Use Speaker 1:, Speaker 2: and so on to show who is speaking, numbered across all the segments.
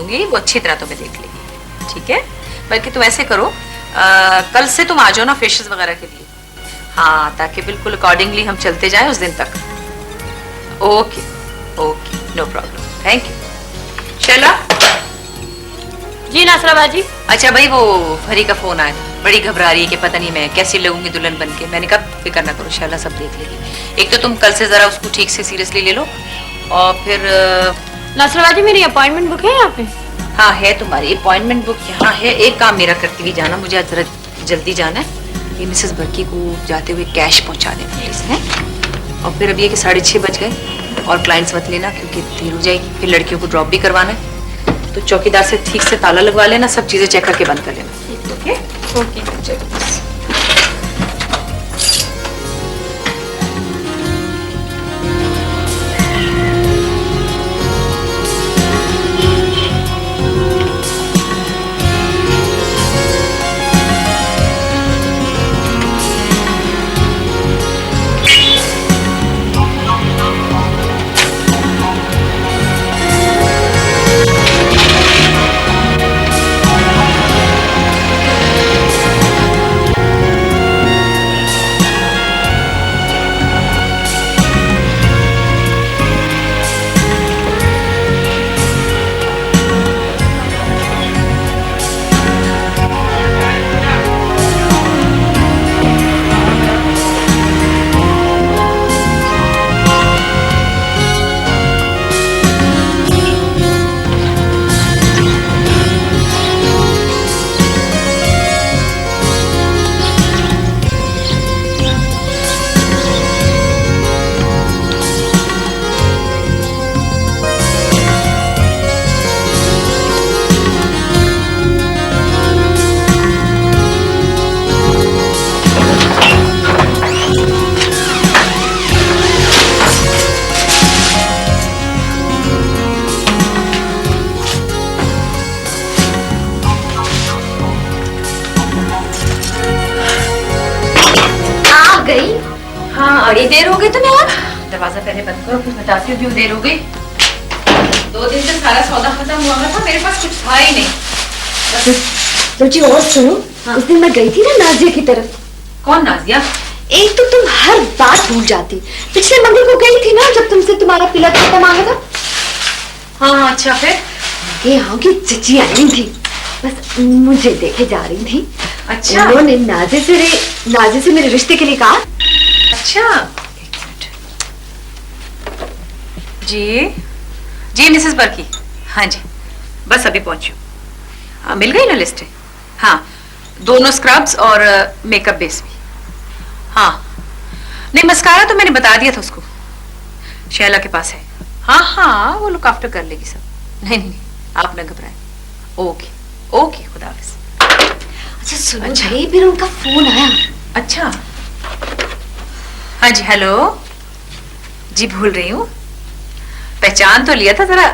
Speaker 1: दूंगी, वो अच्छी तरह तुम्हें देख लेगी, ठीक है? बल्कि तुम ऐसे करो, कल से तुम आ जाओ ना फेशियल वगैरह के लिए। हाँ, ताकि बिल्कुल अकॉर्डिंगली हम चलते जाएं उस दिन तक। Okay okay, no problem, thank you. Shaila.
Speaker 2: जी नासरा बाजी।
Speaker 1: अच्छा भाई, वो भरी का फोन आया, बड़ी घबरा रही है कि पता नहीं मैं कैसी लगूंगी दुल्हन बन के। मैंने कहा फिक्र ना करो, शैला सब देख लेगी। एक तो तुम कल से जरा उसको ठीक से सीरियसली ले लो, और फिर
Speaker 2: नासरा बाजी मेरी अपॉइंटमेंट बुक है यहाँ पे?
Speaker 1: हाँ है, तुम्हारी अपॉइंटमेंट बुक यहाँ है। एक काम मेरा करती हुई जाना, मुझे आज जरा जल्दी जाना है। ये मिसेस बर्की को जाते हुए कैश पहुँचा देना प्लीज, है? और फिर अभी ये कि 6:30 बज गए, और क्लाइंट्स मत लेना क्योंकि देर हो जाएगी। फिर लड़कियों को ड्रॉप भी करवाना है, तो चौकीदार से ठीक से ताला लगवा लेना, सब चीजें चेक करके बंद कर लेना। ओके ओके, चलो। बड़ी देर हो गई तुम्हें आज। दरवाजा पहले बंद करो, फिर बताती हूँ क्यों देर हो गई। 2 दिन से सारा सौदा खत्म हुआ था, मेरे पास कुछ था ही नहीं।
Speaker 3: रुचि और सुनो, उस दिन मैं गई थी ना नाजिया की तरफ।
Speaker 1: कौन नाजिया?
Speaker 3: एक तो तुम हर बात भूल जाती। पिछले मंदिर को गई थी ना जब तुमसे तुम्हारा तिलक खत्म मांगा था।
Speaker 1: हाँ अच्छा, फिर?
Speaker 3: यहाँ की चची आई थी, बस मुझे देखे जा रही थी।
Speaker 1: अच्छा,
Speaker 3: उन्होंने नाजे से मेरे रिश्ते के लिए कहा।
Speaker 1: अच्छा, एक मिनट। जी मिसेस बर्की, हाँ जी, बस अभी पहुंची। हाँ, मिल गई ना लिस्ट? हाँ, दोनों स्क्रब्स और मेकअप बेस भी। हाँ नहीं, मस्कारा तो मैंने बता दिया था उसको, शैला के पास है। हाँ हाँ, वो लुक आफ्टर कर लेगी सब। नहीं, आप न घबराएं। ओके ओके, खुदा हाफिज।
Speaker 3: अच्छा सुनो, अच्छा फिर उनका फोन आया।
Speaker 1: अच्छा, हाँ जी, हेलो जी, भूल रही हूँ, पहचान तो लिया था, जरा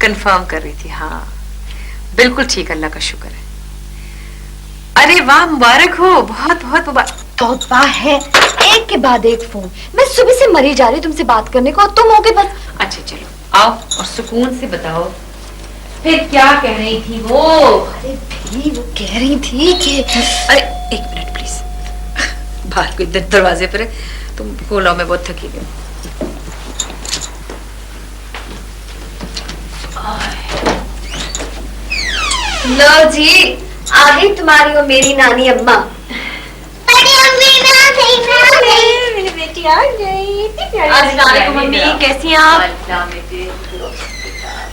Speaker 1: कंफर्म कर रही थी। हाँ बिल्कुल ठीक, अल्लाह का शुक्र है। अरे वाह, मुबारक हो, बहुत बहुत मुबारक।
Speaker 3: तौबा है, एक के बाद एक फोन। मैं सुबह से मरी जा रही तुमसे बात करने को, और तुम हो गए बस।
Speaker 1: अच्छा चलो आओ और सुकून से बताओ, फिर क्या कह रही थी वो?
Speaker 3: अरे भी वो कह रही थी कि
Speaker 1: अरे एक मिनट प्लीज, बाहर कोई दरवाजे पर है, तुम खोलो, मैं बहुत थकी हुई हूँ।
Speaker 3: लो जी, आ गई तुम्हारी और मेरी नानी अम्मा।
Speaker 4: बड़ी अम्मी आ गई,
Speaker 3: मेरी बेटी आ गई। अस्सलाम वालेकुम मम्मी, कैसी हैं आप?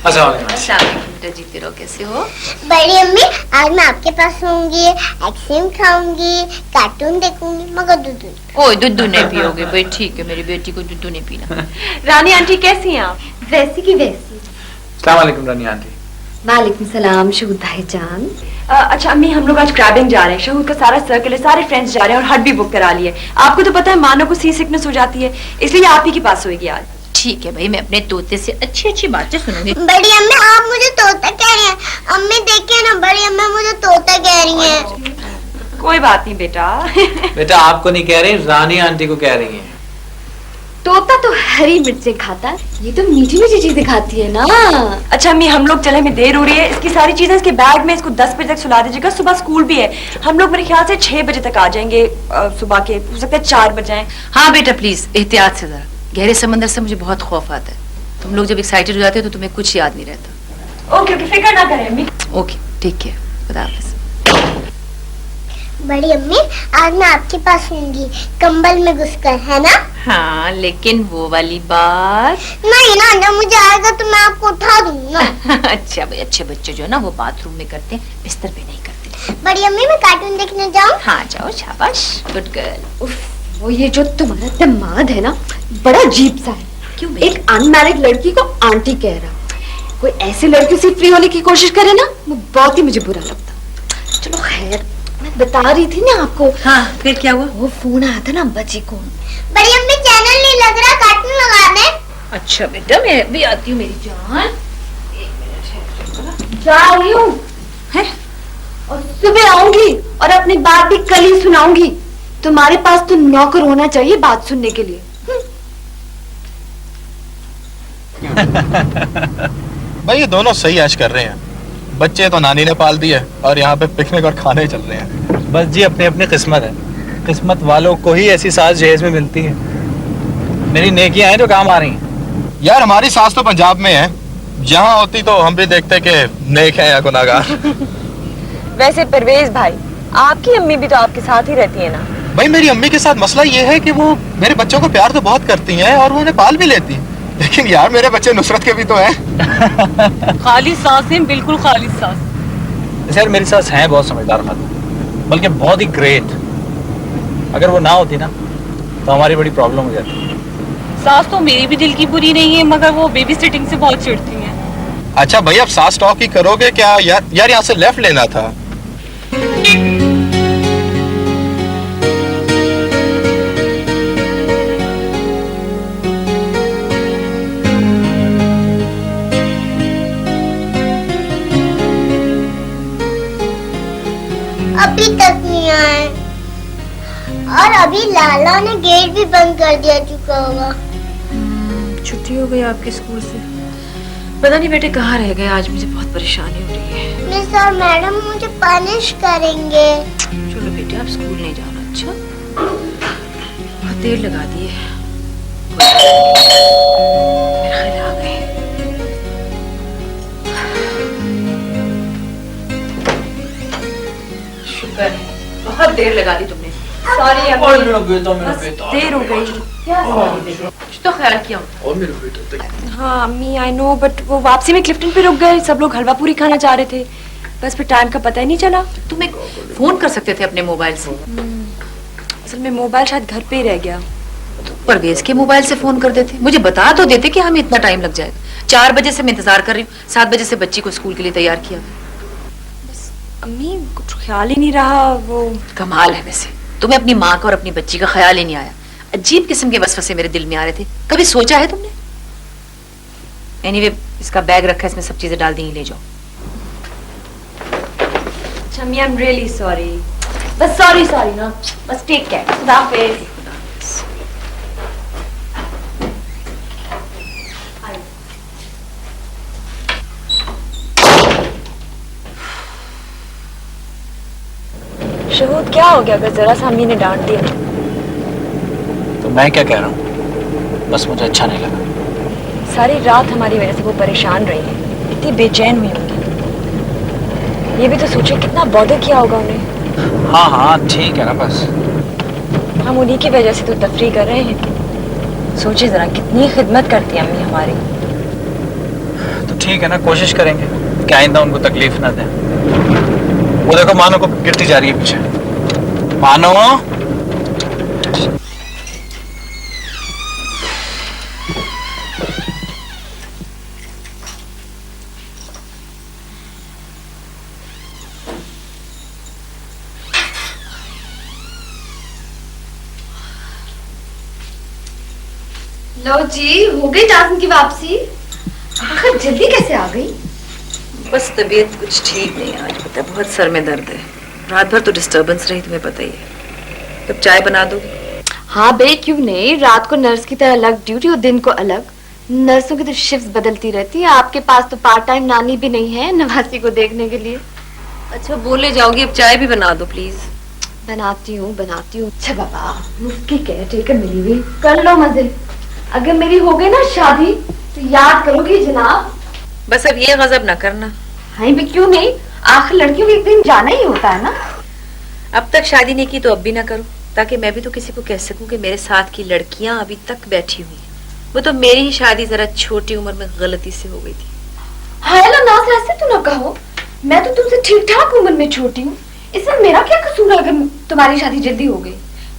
Speaker 1: बेटा जीते रहो, कैसे हो?
Speaker 4: बड़ी अम्मी आज मैं आपके पास होंगी, आइसक्रीम खाऊंगी, कार्टून देखूंगी, मगर दूध
Speaker 1: कोई दूध नहीं पियोगे भाई? ठीक है, मेरी बेटी को दूध नहीं पीना।
Speaker 2: रानी आंटी कैसी हैं आप?
Speaker 3: वैसी की वैसी।
Speaker 5: अस्सलाम वालेकुम रानी आंटी।
Speaker 3: वालेकुम सलाम शहूद भाईजान।
Speaker 2: अच्छा अम्मी, हम लोग आज क्रैबिंग जा रहे हैं, शहूद का सारा सर्कल है, सारे फ्रेंड्स जा रहे हैं और हट भी बुक करा लिए। आपको तो पता है मानो को सी सिकनेस हो जाती है, इसलिए आप ही के पास होगी आज।
Speaker 1: ठीक है भाई, मैं अपने तोते से अच्छी अच्छी बातें सुनूंगी।
Speaker 4: बड़ी अम्मी आप मुझे तोता कह रही हैं। अम्मी देखिए ना, बड़ी अम्मी मुझे तोता कह रही हैं।
Speaker 2: कोई बात नहीं बेटा।
Speaker 5: बेटा आपको नहीं कह रही, रानी आंटी को कह रही हैं।
Speaker 3: तोता तो हरी मिर्चें खाता है, ये तो मीठी मीठी चीजें खाती है ना।
Speaker 2: अच्छा अम्मी हम लोग चले, हमें देर हो रही है, इसकी सारी चीजें इसके बैग में, इसको 10 बजे तक सुला दीजिएगा, सुबह स्कूल भी है। हम लोग मेरे ख्याल से 6 बजे तक आ जाएंगे, सुबह के हो सकता है 4 बजे आए।
Speaker 1: हाँ बेटा प्लीज एहतियात से जरा, गहरे समंदर से मुझे बहुत खौफ आता है। तुम लोग जब एक्साइटेड हो जाते हो तो तुम्हें कुछ याद नहीं रहता।
Speaker 2: ओके ओके फिक्र ना करें अम्मी।
Speaker 1: ओके ठीक है, खुदा हाफिज।
Speaker 4: बड़ी अम्मी आज मैं आपके पास होंगी, कंबल में घुसकर, है ना?
Speaker 1: हाँ लेकिन वो वाली बात
Speaker 4: नहीं ना, जब मुझे आएगा तो मैं आपको उठा दूंगा।
Speaker 1: अच्छा भाई, अच्छे बच्चे जो है ना वो बाथरूम में करते हैं, बिस्तर पे नहीं करते।
Speaker 4: बड़ी अम्मी मैं कार्टून देखने जाऊँ?
Speaker 1: हाँ जाओ, शाबाश, गुड गर्ल।
Speaker 3: उफ, वो ये जो तुम्हारा दामाद है ना, बड़ा अजीब सा है।
Speaker 1: क्यों
Speaker 3: एक अनमैरिड लड़की को आंटी कह रहा, कोई ऐसी लड़की से फ्री होने की कोशिश करे ना, वो बहुत ही मुझे बुरा लगता। चलो खैर, मैं बता रही थी ना आपको।
Speaker 1: हाँ फिर क्या हुआ?
Speaker 3: वो फोन आया था ना अब्बा जी को।
Speaker 4: बड़ी अम्मी चैनल नहीं लग रहा, कार्टून लगा दे।
Speaker 1: अच्छा बेटा मैं भी आती हूँ मेरी जान,
Speaker 3: जा रही हूँ और सुबह आऊंगी और अपनी बात भी कल ही सुनाऊंगी। तुम्हारे पास तो नौकर होना चाहिए बात सुनने के लिए।
Speaker 6: भाई ये दोनों सही ऐश कर रहे हैं, बच्चे तो नानी ने पाल दिए और यहाँ पे पिकनिक और खाने चल रहे हैं।
Speaker 5: बस जी अपनी अपनी किस्मत है, किस्मत वालों को ही ऐसी सास जहेज में मिलती है। मेरी नेकियां हैं जो काम आ रही हैं।
Speaker 6: यार हमारी सास तो पंजाब में है, जहाँ होती तो हम भी देखते कि नेक है या गुनाहगार।
Speaker 2: वैसे परवेज भाई, आपकी अम्मी भी तो आपके साथ ही रहती है ना?
Speaker 6: भाई मेरी अम्मी के साथ मसला ये है कि वो मेरे बच्चों को प्यार तो बहुत करती हैं और वो उन्हें पाल भी लेती हैं, लेकिन यार मेरे बच्चे नुसरत के भी तो हैं।
Speaker 7: खाली सास है, बिल्कुल खाली सास।
Speaker 5: यार मेरी सास है बहुत समझदार खातून, बल्कि बहुत ही ग्रेट। अगर वो ना होती ना तो हमारी बड़ी प्रॉब्लम हो जाती।
Speaker 7: सास तो मेरी भी दिल की बुरी नहीं है, मगर वो बेबी सिटिंग से बहुत चिढ़ती हैं।
Speaker 6: अच्छा भाई अब सास टॉक ही करोगे क्या? यार यहाँ से लेफ्ट लेना था।
Speaker 4: अभी तक नहीं आए, और अभी लाला ने गेट भी बंद कर दिया चुका होगा।
Speaker 1: छुट्टी हो गई आपके स्कूल से? पता नहीं बेटे कहाँ रह गए, आज मुझे बहुत परेशानी हो रही है।
Speaker 4: मिस और मैडम मुझे पनिश करेंगे।
Speaker 1: चलो बेटे आप स्कूल नहीं जाना। अच्छा बहुत देर लगा दी है, मेरा ख्याल आ गए। शुक्र है, बहुत देर लगा दी तुमने।
Speaker 2: सॉरी
Speaker 5: और मेरा बेटा, मेरा
Speaker 2: बस
Speaker 5: बेटा।
Speaker 2: देर हो गई।
Speaker 1: कुछ तो ख्याल किया हो।
Speaker 5: और मेरा बेटा।
Speaker 2: हाँ अम्मी आई नो, बट वो वापसी में क्लिफ्टन पे रुक गए, सब लोग हलवा पूरी खाना चाह रहे थे, बस फिर टाइम का पता ही नहीं चला।
Speaker 1: तुम एक फोन कर सकते थे अपने मोबाइल से।
Speaker 2: असल में मोबाइल शायद घर पे ही रह गया।
Speaker 1: परवेज के मोबाइल से फोन कर देते, मुझे बता तो देते कि हमें इतना टाइम लग जाएगा। 4 बजे से मैं इंतजार कर रही हूँ, 7 बजे से बच्ची को स्कूल के लिए तैयार किया।
Speaker 2: अम्मी कुछ ख्याल ही नहीं रहा। वो
Speaker 1: कमाल है वैसे, तुम्हें अपनी माँ का और अपनी बच्ची का ख्याल ही नहीं आया। अजीब किस्म के वसवसे मेरे दिल में आ रहे थे, कभी सोचा है तुमने? एनीवे इसका बैग रखा है, इसमें सब चीजें डाल दी, ले जाओ।
Speaker 2: अच्छा अम्मी आई एम रियली सॉरी, बस सॉरी ना, बस टेक केयर, खुदा हाफिज। शहूद क्या हो गया अगर जरा सा अम्मी ने डांट दिया?
Speaker 5: तो मैं क्या कह रहा हूँ, बस मुझे अच्छा नहीं लगा।
Speaker 2: सारी रात हमारी वजह से वो परेशान रही है, इतनी बेचैन हुई होंगी। ये भी तो सोचो कितना बॉदर किया होगा उन्हें।
Speaker 5: हाँ हाँ ठीक है ना, बस
Speaker 2: हम उन्हीं की वजह से तो तफरी कर रहे हैं। सोचिए जरा कितनी खिदमत करती है अम्मी हमारी।
Speaker 5: तो ठीक है ना, कोशिश करेंगे कि आइंदा उनको तकलीफ ना दें। वो देखो मानो को गिरती जा रही है पीछे। मानो
Speaker 3: लो जी, हो गई टासन की वापसी। आखिर जल्दी कैसे आ गई?
Speaker 1: बस तबीयत कुछ ठीक नहीं है आज, पता है बहुत सर में दर्द है। रात भर तो डिस्टर्बेंस रही, तुम्हें पता ही है। कब चाय बना दो?
Speaker 3: हाँ बे, क्यों नहीं। रात को नर्स की तरह अलग ड्यूटी और दिन को अलग। नर्सों की तो शिफ्ट बदलती रहती है। आपके पास तो पार्ट टाइम नानी भी नहीं है नवासी को देखने के लिए।
Speaker 1: अच्छा बोले जाओगी, अब चाय भी बना दो प्लीज।
Speaker 3: बनाती हूँ। अच्छा बाबा, मुफ्ती केयर टेकर मिली हुई, कर लो मजे। अगर मेरी हो गई ना शादी तो याद करोगी जनाब।
Speaker 1: बस अब ये गजब ना करना।
Speaker 3: हाँ भी क्यों नहीं, आखिर लड़कियों को एक दिन जाना ही होता है ना।
Speaker 1: अब तक शादी नहीं की तो अब भी ना करो, ताकि मैं भी तो किसी को कह सकूं कि मेरे साथ की लड़कियां अभी तक बैठी हुई हैं। वो तो मेरी ही शादी जरा छोटी उम्र में गलती से हो गई थी।
Speaker 3: हाय लो नाज, ऐसे तो ना कहो। मैं तो तुमसे ठीक ठाक उम्र में छोटी हूँ। इसमें मेरा क्या कसूर है अगर तुम्हारी शादी जल्दी हो गई।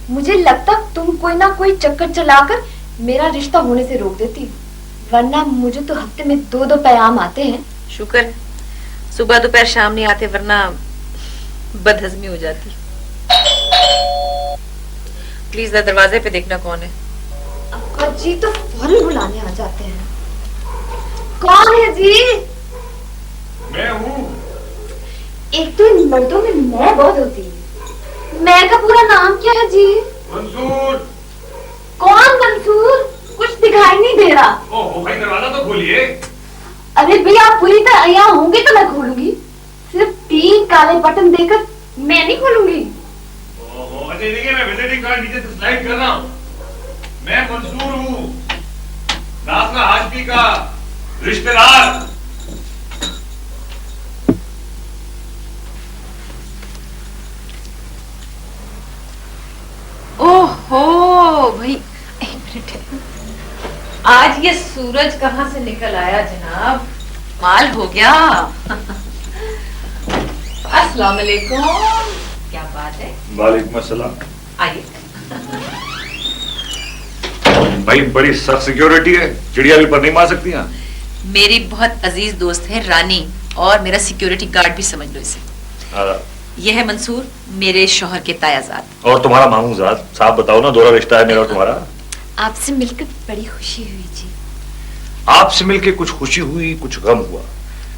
Speaker 3: मुझे लगता तुम कोई ना कोई चक्कर चलाकर मेरा रिश्ता होने से रोक देती, वरना मुझे तो हफ्ते में 2-2 पैगाम आते हैं।
Speaker 1: शुक्र है सुबह दोपहर शाम नहीं आते, वरना बदहजमी हो जाती। प्लीज दरवाजे पे देखना कौन है।
Speaker 3: अक्का जी तो फौरन बुलाने आ जाते हैं। कौन है जी?
Speaker 8: मैं हूँ।
Speaker 3: एक तो इन मर्दों में मैं बहुत होती है। मैं का पूरा नाम क्या है जी?
Speaker 8: मंसूर।
Speaker 3: कौन मंसूर? कुछ दिखाई नहीं दे रहा।
Speaker 8: ओह भाई, दरवाजा तो खोलिए।
Speaker 3: अरे भैया, आप पूरी तरह यहाँ होंगे तो मैं खोलूंगी। सिर्फ 3 काले बटन देकर मैं नहीं खोलूंगी।
Speaker 8: ओहो, अच्छा देखिए, मैं विजिटिंग कार्ड नीचे से स्लाइड कर रहा हूँ। मैं मंसूर हूँ, नासरा हाशमी का रिश्तेदार।
Speaker 1: ओहो भाई, एक मिनट, आज ये सूरज कहाँ से निकल आया जनाब, माल हो गया। अस्सलाम वालेकुम, क्या बात है?
Speaker 8: वालेकुम अस्सलाम।
Speaker 1: आइए।
Speaker 8: भाई बड़ी सख्त सिक्योरिटी है, चिड़िया भी पर नहीं मार सकती हैं।
Speaker 1: मेरी बहुत अजीज दोस्त है रानी, और मेरा सिक्योरिटी गार्ड भी समझ लो इसे। यह है मंसूर, मेरे शौहर के तायाजाद।
Speaker 8: और तुम्हारा मामूजाद। साहब बताओ ना, दोहरा रिश्ता है मेरा और तुम्हारा।
Speaker 3: आपसे मिलकर बड़ी खुशी हुई जी।
Speaker 8: आपसे मिलके कुछ खुशी हुई, कुछ गम हुआ।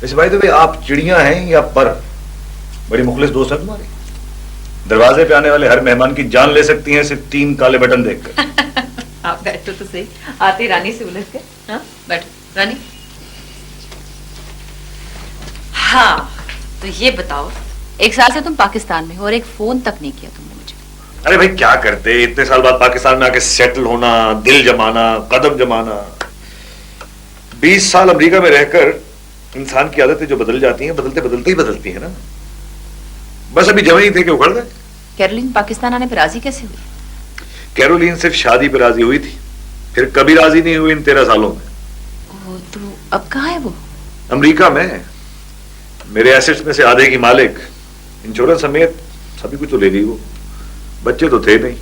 Speaker 8: वैसे भाई तो आप चिड़िया हैं या पर? बड़ी मुखलिस दोस्त है तुम्हारी। दरवाजे पे आने वाले हर मेहमान की जान ले सकती हैं सिर्फ 3 काले बटन देखकर।
Speaker 1: आप बैठो तो सही, आते रानी से उलझ के। हाँ बैठो रानी। हाँ तो ये बताओ, 1 साल से तुम पाकिस्तान में हो और एक फोन तक नहीं किया तुमने मुझे।
Speaker 8: अरे भाई क्या करते, इतने साल बाद पाकिस्तान में आके सेटल होना, दिल जमाना, कदम जमाना। 20 साल अमेरिका में रहकर इंसान की आदतें जो बदल जाती हैं, बदलते बदलते ही बदलती है ना। बस अभी जमे ही थे कि उखड़ गए।
Speaker 1: कैरोलिन पाकिस्तान आने पर राजी कैसे हुई?
Speaker 8: कैरोलिन सिर्फ शादी पर राजी हुई थी, फिर कभी राजी नहीं हुई इन 13 सालों में।
Speaker 1: ओह, तो अब कहाँ है वो?
Speaker 8: अमेरिका में। मेरे एसेट्स में से आधे की मालिक, इंश्योरेंस समेत सभी कुछ तो ले गई वो। बच्चे तो थे नहीं।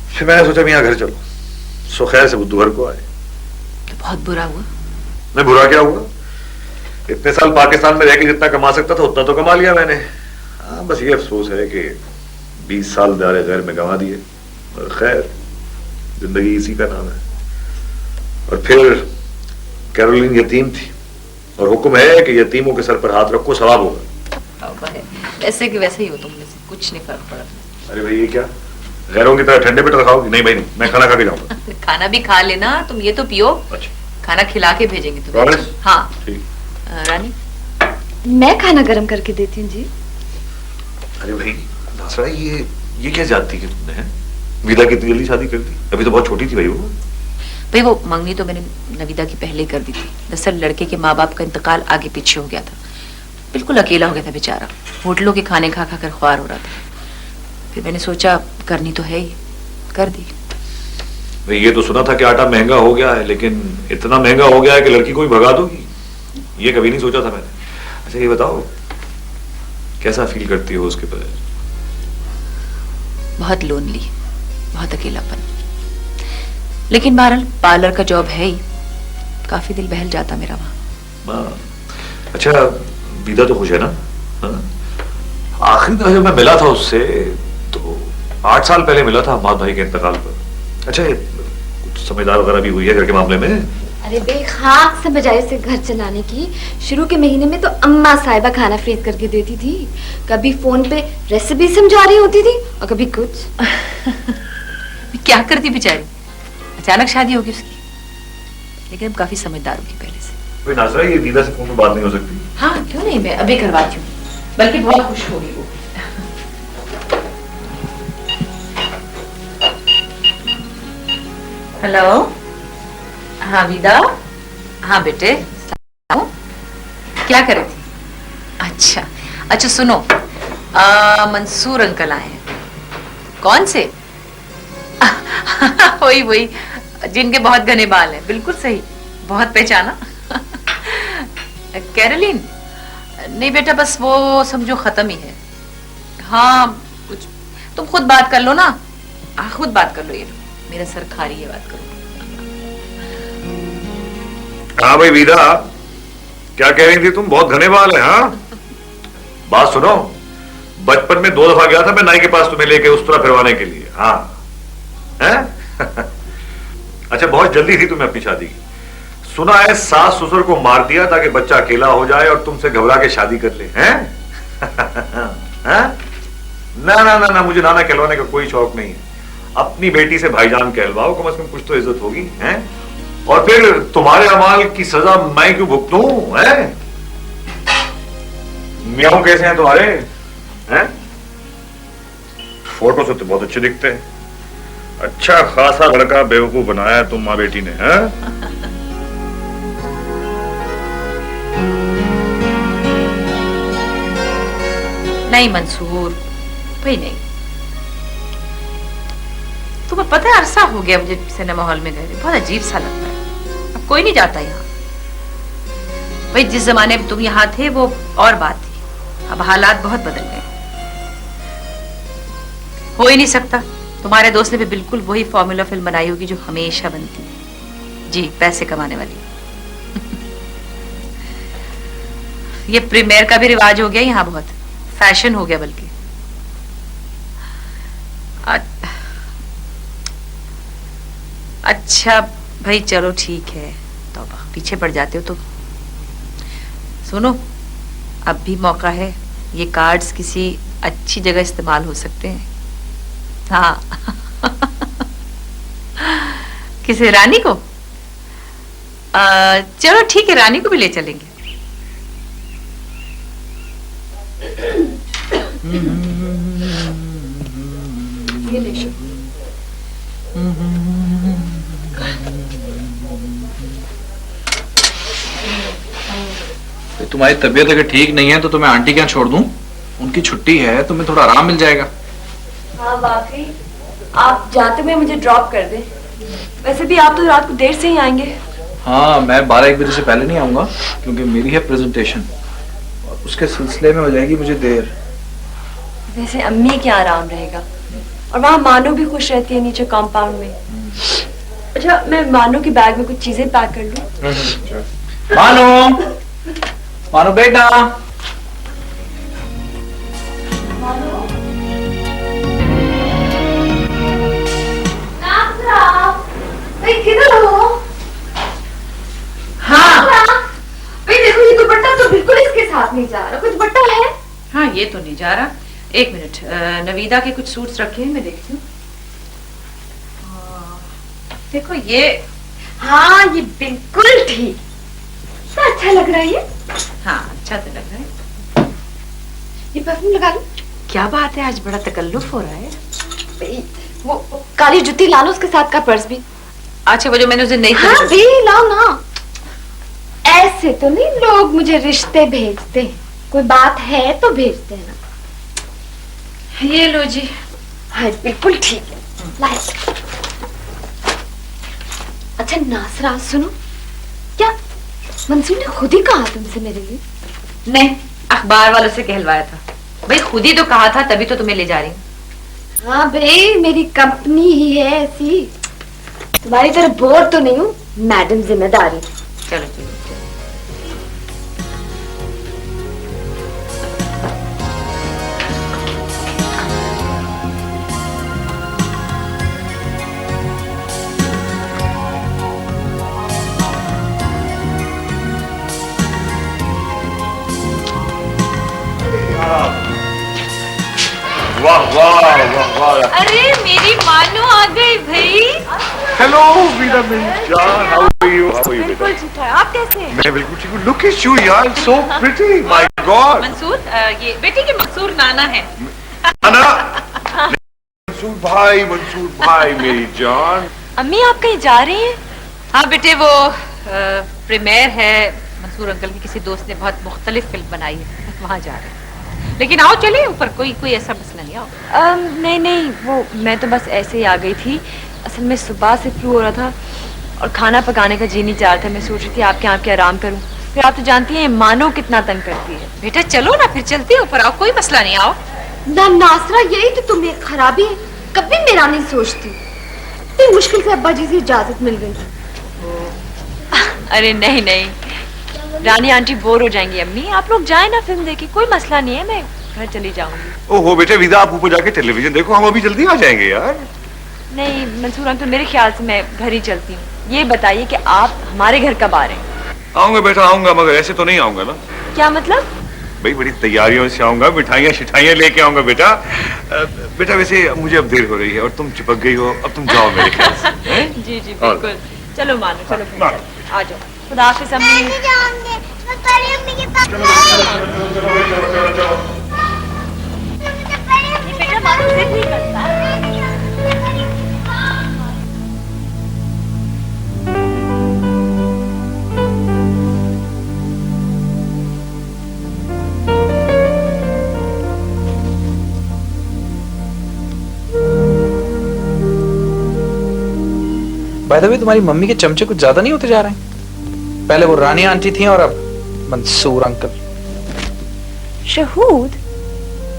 Speaker 8: फिर मैंने सोचा यहाँ घर चलो, सो खैर से बुद्धू घर को आए।
Speaker 1: तो बहुत बुरा हुआ।
Speaker 8: मैं बुरा क्या हुआ? इतने साल पाकिस्तान में रहकर जितना कमा सकता था उतना तो कमा लिया मैंने। हाँ, बस ये अफसोस है कि 20 साल दारे गैर में गंवा दिए। और खैर, जिंदगी इसी का नाम है। और फिर कैरोलिन यतीम थी, और हुक्म है कि यतीमों के सर पर हाथ रखो, सवाब होगा।
Speaker 1: ऐसे कि वैसे ही हो तुम में से, कुछ नहीं फर्क पड़ा।
Speaker 8: अरे भाई ये क्या, गैरों की तरह ठंडे पे रखाओगी? नहीं भाई नहीं, मैं खाना खा के जाऊंगा।
Speaker 1: खाना भी खा लेना, तुम ये तो पियो।
Speaker 8: अच्छा,
Speaker 1: खाना खिला के भेजेंगे तुम्हें।
Speaker 8: Promise?
Speaker 1: हाँ
Speaker 8: ठीक।
Speaker 1: रानी,
Speaker 3: मैं खाना गर्म करके देती हूँ जी।
Speaker 8: अरे भाई नासरा, ये क्या जाती है तुमने? हैं? विदा की इतनी जल्दी शादी कर दी? अभी तो बहुत छोटी थी भाई वो।
Speaker 1: भाई वो मंगनी तो मैंने नविदा की पहले कर दी थी। दरअसल लड़के के माँ बाप का इंतकाल आगे पीछे हो गया था, बिल्कुल अकेला हो गया था बेचारा। होटलों के खाने खा खा कर ख्वार हो रहा था। फिर मैंने सोचा करनी तो है ही, कर दी।
Speaker 8: भाई ये तो सुना था कि आटा महंगा हो गया है, लेकिन इतना महंगा हो गया है कि लड़की को भी भगा दोगी, ये कभी नहीं सोचा था मैंने। अच्छा ये बताओ, कैसा फील करती हो उसके बगैर?
Speaker 1: बहुत लोनली, बहुत अकेलापन। लेकिन बहरहाल पार्लर का जॉब है ही, काफी दिल बहल जाता मेरा वहां।
Speaker 8: अच्छा विदा तो खुश है ना? आखिरी दफा जब मैं मिला था उससे तो 8 साल पहले मिला था, हमाद भाई के इंतकाल पर। अच्छा कुछ समझदार वगैरह भी हुई है घर के मामले में?
Speaker 3: अरे बेखाक से बजाय से घर चलाने की। शुरू के महीने में तो अम्मा साहिबा खाना फ्रीज करके देती थी, कभी फोन पे रेसिपी समझा रही होती थी और कभी कुछ।
Speaker 1: क्या करती बेचारी, अचानक शादी होगी उसकी। लेकिन अब काफी समझदार होगी पहले से।
Speaker 8: कोई नाज़रा, ये वीदा से फोन पे बात नहीं हो सकती?
Speaker 1: हाँ क्यों नहीं, मैं अभी करवाती हूँ, बल्कि बहुत खुश होगी वो। हेलो, हाँ विदा। हाँ बेटे, क्या कर रही थी? अच्छा अच्छा, सुनो, मंसूर अंकल आए हैं। कौन से? वही वही जिनके बहुत घने बाल हैं। बिल्कुल सही, बहुत पहचाना। कैरोलिन? नहीं बेटा, बस वो समझो खत्म ही है। हाँ कुछ तुम खुद बात कर लो ना। हाँ खुद बात कर लो, ये लो, मेरा सर खा रही है, बात करो।
Speaker 8: हाँ भाई वीदा, क्या कह रही थी तुम? बहुत घने बाल है। हाँ बात सुनो, बचपन में 2 दफा गया था मैं नाई के पास तुम्हें लेके उस तरह फिरवाने के लिए। हाँ है? अच्छा, बहुत जल्दी थी तुम्हें अपनी शादी की। सुना है सास ससुर को मार दिया ताकि बच्चा अकेला हो जाए और तुमसे घबरा के शादी कर ले। हैं? ना ना ना ना, मुझे नाना कहलवाने का कोई शौक नहीं है। अपनी बेटी से भाईजान कहलवाओ, कम से कम कुछ तो इज्जत होगी। हैं? और फिर तुम्हारे अमाल की सजा मैं क्यों भुगतूं? हैं? मियाँ कैसे हैं तुम्हारे? हैं? फोटो से तो बहुत अच्छे दिखते हैं। अच्छा खासा लड़का बेवकूफ बनाया तुम माँ बेटी ने। हैं?
Speaker 1: नहीं मंसूर, भाई नहीं। तुम्हें पता है, अरसा हो गया मुझे सिनेमा हॉल में गए, बहुत अजीब सा लगता है। अब कोई नहीं जाता यहाँ। भाई जिस जमाने में तुम यहाँ थे वो और बात थी, अब हालात बहुत बदल गए। हो ही नहीं सकता। तुम्हारे दोस्त ने भी बिल्कुल वही फॉर्मूला फिल्म बनाई होगी जो हमेशा बनती है। जी, पैसे कमाने वाली। ये प्रीमियर का भी रिवाज हो गया यहाँ, बहुत फैशन हो गया बल्कि। अच्छा भाई चलो ठीक है, तो पीछे पड़ जाते हो तो सुनो, अब भी मौका है, ये कार्ड्स किसी अच्छी जगह इस्तेमाल हो सकते हैं। हाँ। किसी रानी को? चलो ठीक है, रानी को भी ले चलेंगे।
Speaker 2: ये ले शो।
Speaker 5: तुम्हारी तबीयत अगर ठीक नहीं है तो तुम्हें आंटी क्या छोड़ दूं? उनकी छुट्टी है, तुम्हें थोड़ा आराम मिल जाएगा।
Speaker 2: हाँ वाकई, आप जाते हुए मुझे ड्रॉप कर दें। वैसे भी आप तो रात को देर से ही आएंगे।
Speaker 5: हाँ, मैं 12-1 बजे से पहले नहीं आऊंगा क्योंकि मेरी है प्रेजेंटेशन और उसके सिलसिले में हो जाएगी मुझे देर।
Speaker 2: वैसे अम्मी क्या आराम रहेगा, और वहाँ मानो भी खुश रहती है नीचे कंपाउंड में। अच्छा, मैं मानो के बैग में कुछ चीजें पैक कर लूं।
Speaker 5: मानो, मानो बेटा।
Speaker 3: भाई किधर हो?
Speaker 1: हाँ
Speaker 3: भाई देखो, ये दुपट्टा तो बिल्कुल इसके साथ नहीं जा रहा। कोई दुपट्टा है?
Speaker 1: हाँ, ये तो नहीं जा रहा। एक मिनट, नवीदा के कुछ सूट्स रखे हैं, मैं देखती हूँ। देखो ये।
Speaker 3: हाँ, ये बिल्कुल ठीक। तो अच्छा लग रहा है ये।
Speaker 1: हाँ अच्छा तो लग रहा है।
Speaker 3: ये परफ्यूम लगा लो।
Speaker 1: क्या बात है, आज बड़ा तकल्लुफ हो रहा है।
Speaker 3: भाई, वो काली जुत्ती ला लो, उसके साथ का पर्स भी।
Speaker 1: अच्छा, वो जो मैंने उस दिन नहीं
Speaker 3: हाँ भी लाओ ना। ऐसे तो नहीं लोग मुझे रिश्ते भेजते, कोई बात है तो भेजते हैं ना।
Speaker 1: ये लो जी।
Speaker 3: हाँ बिल्कुल ठीक है, लाए। अच्छा नासरा, सुनो, क्या मंसूर ने खुद ही कहा तुमसे मेरे लिए?
Speaker 1: नहीं, अखबार वालों से कहलवाया था। भाई खुद ही तो कहा था, तभी तो तुम्हें ले जा रही हूँ।
Speaker 3: हाँ भाई, मेरी कंपनी ही है ऐसी। तुम्हारी तरह बोर तो नहीं हूँ, मैडम जिम्मेदारी।
Speaker 1: चलो चलो।
Speaker 8: वाह वाह वाह वाह।
Speaker 7: अरे मेरी मानो आ गई भाई।
Speaker 8: हेलो वीरा मेरी जान, how are you? How are you बेटा?
Speaker 2: बिल्कुल ठीक है, आप कैसे हैं?
Speaker 8: मैं बिल्कुल ठीक हूँ। लुक एट यू यार, so pretty, my god.
Speaker 7: Mansoor, ये बेटी के मंसूर नाना है।
Speaker 8: अना मंसूर भाई मेरी जान।
Speaker 2: अम्मी आप कहीं जा रही हैं?
Speaker 1: हाँ बेटे, वो प्रीमियर है मंसूर अंकल की, किसी दोस्त ने बहुत मुख्तलिफ फिल्म बनाई है, वहाँ जा रहे हैं। लेकिन आओ चले ऊपर, कोई ऐसा मसला नहीं, आओ।
Speaker 2: नहीं नहीं, वो मैं तो बस ऐसे ही आ गई थी। असल में सुबह से फ्लू हो रहा था और खाना पकाने का जी नहीं चाह रहा था। मैं सोच रही थी आपके यहाँ के आराम करूँ। फिर आप तो जानती हैं मानो कितना तंग करती है।
Speaker 1: बेटा चलो ना, फिर चलते हैं ऊपर, आओ, कोई मसला नहीं, आओ।
Speaker 3: ना नासरा, यही तो तुम्हें खराबी है, कभी मेरा नहीं सोचती। इतनी मुश्किल से अब्बा जी से इजाजत मिल गई।
Speaker 2: अरे नहीं नहीं, रानी आंटी बोर हो जाएंगी। अम्मी आप लोग जाए ना फिल्म देखिए, कोई मसला नहीं है, मैं घर चली जाऊंगी।
Speaker 8: ओहो बेटे विदा, आप ऊपर जाके टेलीविजन देखो, हम अभी जल्दी आ जाएंगे यार।
Speaker 2: नहीं मंसूर अंकल, मेरे ख्याल से मैं घर ही चलती हूँ। ये बताइए कि आप हमारे घर कब आ रहे हैं?
Speaker 8: आऊंगा बेटा आऊंगा, मगर ऐसे तो नहीं आऊंगा ना।
Speaker 2: क्या मतलब?
Speaker 8: भाई बड़ी तैयारियों से आऊंगा, मिठाइयाँ शिठाइयाँ लेके आऊंगा बेटा। बेटा वैसे मुझे अब देर हो रही है और तुम चिपक गई हो, अब तुम जाओ मेरे ख्याल से।
Speaker 2: जी जी बिल्कुल। चलो मानो, चलो फिर
Speaker 8: मानो।
Speaker 2: चलो, आ जाओ। खुदा हाफिज़
Speaker 4: मैं
Speaker 2: अम्मी।
Speaker 4: नहीं जाऊंगी, मैं बड़ी अम्मी के पास
Speaker 2: बेटा मानो जिद नहीं करता।
Speaker 5: बाय द वे, तुम्हारी मम्मी के चमचे कुछ ज्यादा नहीं होते जा रहे हैं? पहले वो रानी आंटी थी और अब मंसूर अंकल।
Speaker 2: शहूद,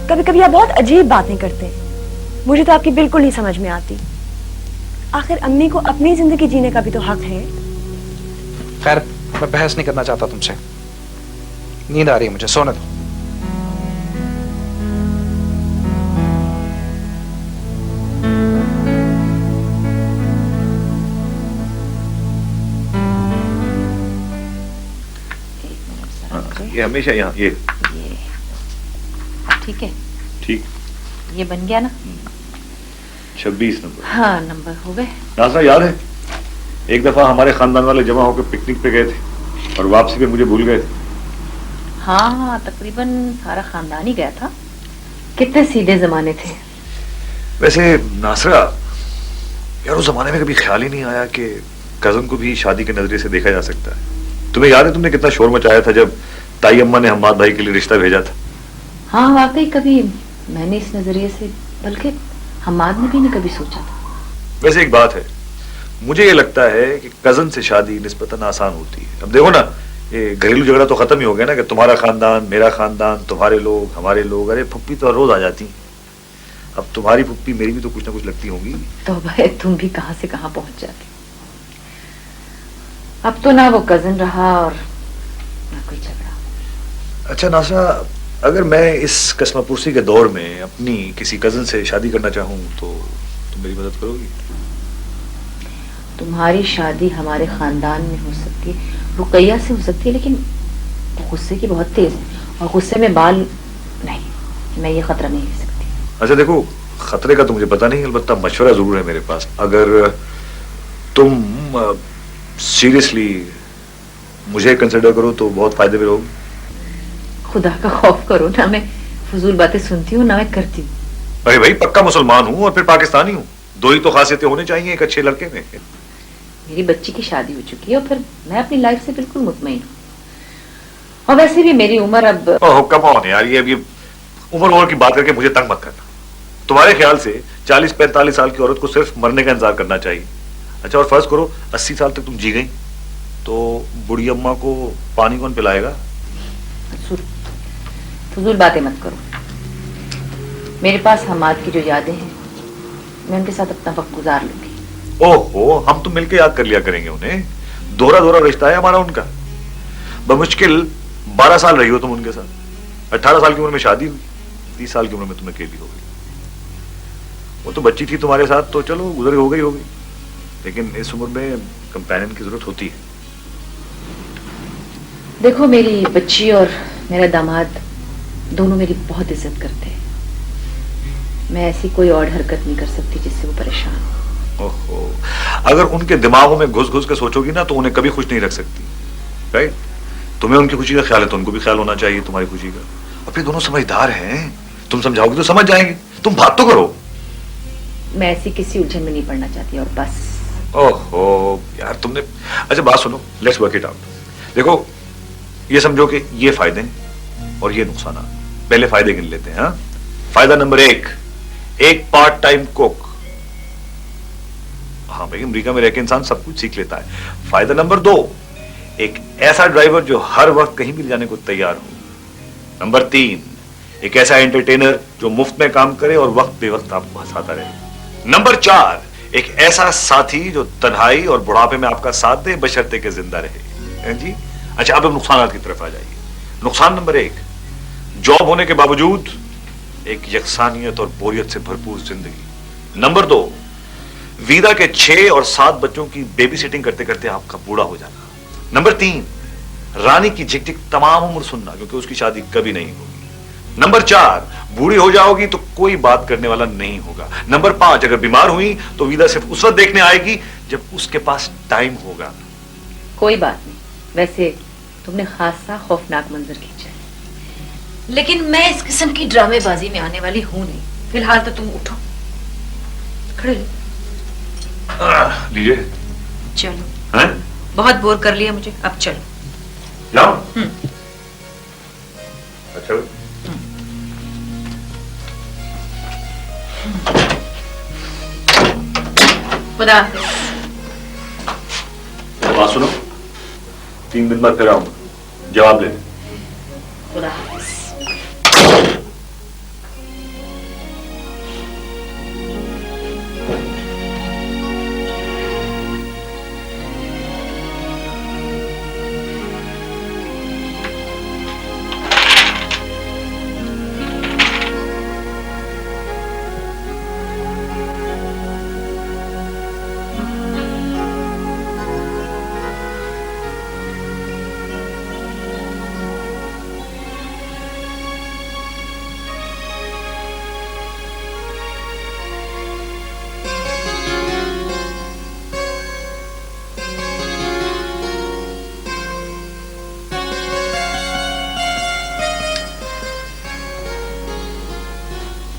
Speaker 2: कभी कभी आप बहुत अजीब बातें करते हैं। मुझे तो आपकी बिल्कुल नहीं समझ में आती। आखिर अम्मी को अपनी जिंदगी जीने का भी तो हक है।
Speaker 5: खैर, मैं बहस नहीं करना चाहता तुमसे। नींद आ रही है मुझे, सोने दो।
Speaker 8: ये हमेशा यहाँ ये
Speaker 1: ठीक है,
Speaker 8: ठीक।
Speaker 1: ये बन गया ना?
Speaker 8: 26 नंबर।
Speaker 1: हाँ, नंबर हो गए।
Speaker 8: नाज़रा याद है एक दफा हमारे खानदान वाले जमा होकर पिकनिक पे गए थे और वापसी पे मुझे भूल गए थे।
Speaker 1: हाँ, तकरीबन सारा खानदान ही गया था। कितने सीधे जमाने थे।
Speaker 8: वैसे नासरा यार, उस जमाने में कभी ख्याल ही नहीं आया कि कजन को भी शादी के नजरिए से देखा जा सकता है। तुम्हें याद है तुमने कितना शोर मचाया था जब ताई अम्मा ने हम्माद भाई के लिए रिश्ता भेजा था?
Speaker 1: हाँ वाकई, कभी मैंने इस नजरिए से, बल्कि हम्माद ने भी नहीं कभी सोचा था।
Speaker 8: वैसे एक बात है, मुझे ये लगता है कि कजन से शादी निस्बतन आसान होती है। अब देखो ना, ये घरेलू झगड़ा तो खत्म ही हो गया ना कि तुम्हारा खानदान मेरा खानदान, तुम्हारे लोग हमारे लोग। अरे फुप्पी तो रोज आ जाती है। अब तुम्हारी फुप्पी मेरी भी तो कुछ ना कुछ लगती होंगी।
Speaker 1: तो भाई तुम भी कहां से कहां पहुंच जाते। अब तो ना वो कजन रहा और ना कोई झगड़ा।
Speaker 8: अच्छा नासरा, अगर मैं इस कस्मापुरसी के दौर में अपनी किसी कजन से शादी करना चाहूँ तो तुम मेरी मदद करोगी?
Speaker 1: तुम्हारी शादी हमारे खानदान में हो सकती है, रुकैया से हो सकती है, लेकिन वो गुस्से की बहुत तेज है और गुस्से में बाल नहीं, मैं ये खतरा नहीं ले सकती।
Speaker 8: अच्छा देखो, खतरे का तो मुझे पता नहीं, अलबत्ता मशवरा जरूर है मेरे पास। अगर तुम सीरियसली मुझे कंसिडर करो तो बहुत फायदे में रहोगे।
Speaker 1: खुदा का खौफ करो, ना मैं फजूल बातें सुनती हूँ ना मैं करती हूँ।
Speaker 8: अरे भाई, पक्का मुसलमान हूँ और फिर पाकिस्तानी हूँ, दो ही तो खासियतें होनी चाहिए एक अच्छे लड़के में।
Speaker 1: मेरी बच्ची की शादी हो चुकी है और फिर मैं अपनी लाइफ से बिल्कुल मुतमईन हूँ। और वैसे भी मेरी उम्र अब
Speaker 8: ओह कम ऑन यार, ये उम्र की बात करके मुझे तंग मत करना। तुम्हारे ख्याल से 40-45 साल की औरत को सिर्फ मरने का इंतजार करना चाहिए। अच्छा, और फर्ज करो 80 साल तक तुम जी गई तो बुढ़ी अम्मा को पानी कौन पिलाएगा?
Speaker 1: फजूल बातें मत करो। मेरे पास हमाद की जो यादें हैं, मैं उनके साथ अपना वक्त गुजार लूंगी।
Speaker 8: ओहो, हम तो मिलके याद कर लिया करेंगे उन्हें। दोहरा दोहरा रिश्ता है हमारा उनका। बमुश्किल 12 साल रही हो तुम उनके साथ। 18 साल की उम्र में शादी हुई, 30 साल की उम्र में तुम अकेली हो गई। वो तो बच्ची थी तुम्हारे साथ तो चलो गुजर हो गई, लेकिन इस उम्र में कंपेनियन की जरूरत होती है।
Speaker 1: देखो, मेरी बच्ची और मेरा दामाद दोनों मेरी बहुत इज्जत करते हैं, मैं ऐसी कोई और हरकत नहीं कर सकती जिससे वो परेशान हो।
Speaker 8: ओहो, अगर उनके दिमागों में घुस घुस के सोचोगी ना तो उन्हें कभी खुश नहीं रख सकती। राइट? तुम्हें उनकी खुशी का ख्याल है तो उनको भी ख्याल होना चाहिए तुम्हारी खुशी का। और फिर दोनों समझदार हैं, तुम समझाओगी तो समझ जाएंगे। तुम बात तो करो।
Speaker 1: मैं ऐसी किसी उलझन में नहीं पड़ना चाहती और बस।
Speaker 8: ओहो यार तुमने, अच्छा बात सुनो, लेट्स वर्क इट आउट। देखो ये समझो कि ये फायदे हैं और ये नुकसान। पहले फायदे गिन लेते हैं। हाँ, फायदा नंबर 1, एक पार्ट टाइम कुक। हाँ भाई, अमेरिका में रहकर इंसान सब कुछ सीख लेता है। फायदा नंबर 2, एक ऐसा ड्राइवर जो हर वक्त कहीं भी जाने को तैयार हो। नंबर 3, एक ऐसा एंटरटेनर जो मुफ्त में काम करे और वक्त बेवक्त आपको हंसाता रहे। नंबर 4, एक ऐसा साथी जो तन्हाई और बुढ़ापे में आपका साथ दे बशर्ते के जिंदा रहे। हैं जी? अच्छा, अब नुकसान की तरफ आ जाइए। नुकसान नंबर 1, जॉब होने के बावजूद एक यकसानियत और बोरियत से भरपूर जिंदगी। नंबर 2, वीदा के 6 और 7 बच्चों की बेबी सिटिंग करते करते आपका बूढ़ा हो जाना। नंबर 3, रानी की झिकझिक तमाम उम्र सुनना क्योंकि उसकी शादी कभी नहीं होगी। नंबर 4, बूढ़ी हो जाओगी तो कोई बात करने वाला नहीं होगा। नंबर 5, अगर बीमार हुई तो वीदा सिर्फ उस वक्त देखने आएगी जब उसके पास टाइम होगा।
Speaker 1: कोई बात नहीं, वैसे तुमने खासा खौफनाक मंजर खींचा है, लेकिन मैं इस किस्म की ड्रामेबाजी में आने वाली हूं नहीं। फिलहाल तो तुम उठो, खड़े
Speaker 8: लीजिए।
Speaker 1: चलो।
Speaker 8: हैं?
Speaker 1: बहुत बोर कर लिया मुझे, अब चलो।
Speaker 8: जाओ। अच्छा,
Speaker 1: खुदा हाफिज।
Speaker 8: बात सुनो, 3 दिन बाद फिर आऊंगा, जवाब ले।
Speaker 1: खुदा हाफिज।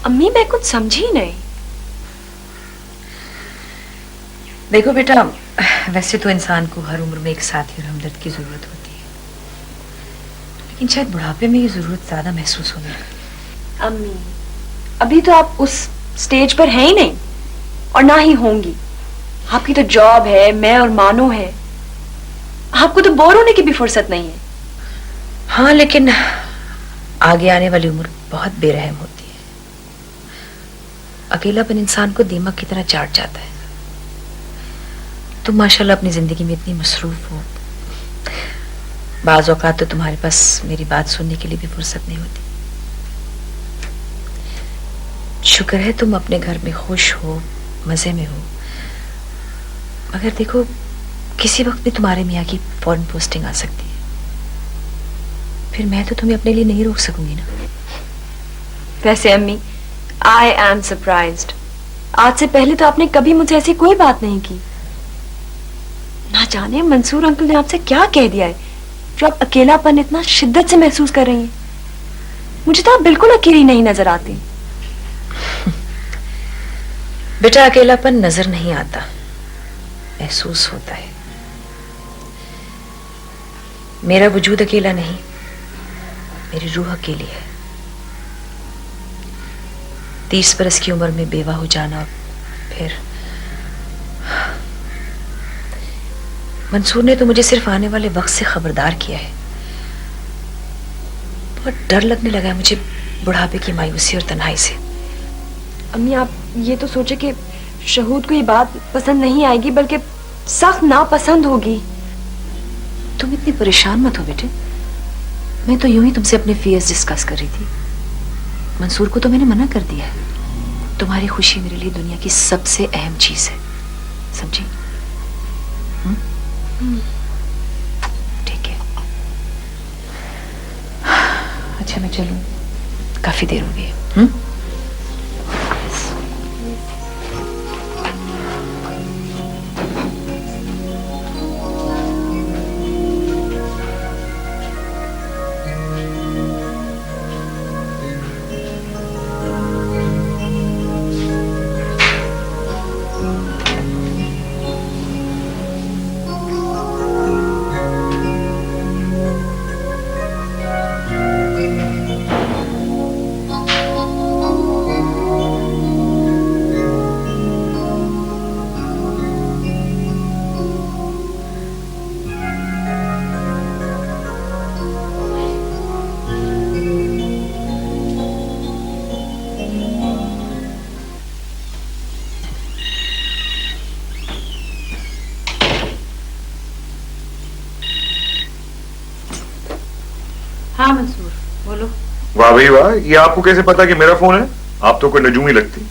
Speaker 2: अम्मी मैं कुछ समझी नहीं।
Speaker 1: देखो बेटा, वैसे तो इंसान को हर उम्र में एक साथी और हमदर्द की जरूरत होती है, लेकिन शायद बुढ़ापे में ये जरूरत ज्यादा महसूस होने लगी।
Speaker 2: अम्मी अभी तो आप उस स्टेज पर हैं ही नहीं और ना ही होंगी। आपकी तो जॉब है, मैं और मानो है। आपको तो बोर होने की भी फुर्सत नहीं है।
Speaker 1: हाँ, लेकिन आगे आने वाली उम्र बहुत बेरहम होती है। अकेलापन इंसान को दीमक की तरह चाट जाता है। तुम माशाल्लाह अपनी जिंदगी में इतनी मसरूफ हो, बाज़ औक़ात तो तुम्हारे पास मेरी बात सुनने के लिए भी फुर्सत नहीं होती। शुक्र है तुम अपने घर में खुश हो, मजे में हो, मगर देखो किसी वक्त भी तुम्हारे मियाँ की फॉरेन पोस्टिंग आ सकती है। फिर मैं तो तुम्हें अपने लिए नहीं रोक सकूंगी ना।
Speaker 2: वैसे अम्मी, आई एम सरप्राइज्ड। आज से पहले तो आपने कभी मुझे ऐसी कोई बात नहीं की। ना जाने मंसूर अंकल ने आपसे क्या कह दिया है जो आप अकेलापन इतना शिद्दत से महसूस कर रही हैं। मुझे तो आप बिल्कुल अकेली नहीं नजर आती।
Speaker 1: बेटा, अकेलापन नजर नहीं आता, महसूस होता है। मेरा वजूद अकेला नहीं, मेरी रूह अकेली है। 30 बरस की उम्र में बेवा हो जाना, फिर मंसूर ने तो मुझे सिर्फ आने वाले वक्त से खबरदार किया है। बहुत डर लगने लगा है मुझे बुढ़ापे की मायूसी और तन्हाई से।
Speaker 2: अम्मी आप ये तो सोचे कि शहूद को ये बात पसंद नहीं आएगी, बल्कि सख्त नापसंद होगी।
Speaker 1: तुम इतनी परेशान मत हो बेटे, मैं तो यूं ही तुमसे अपने फियर्स डिस्कस कर रही थी। मंसूर को तो मैंने मना कर दिया है। तुम्हारी खुशी मेरे लिए दुनिया की सबसे अहम चीज है, समझी? ठीक है। अच्छा मैं चलूं, काफी देर हो गई है। बोलो।
Speaker 8: वाह भाई वाह, ये आपको कैसे पता कि मेरा फोन है? आप तो कोई नजूम ही लगती।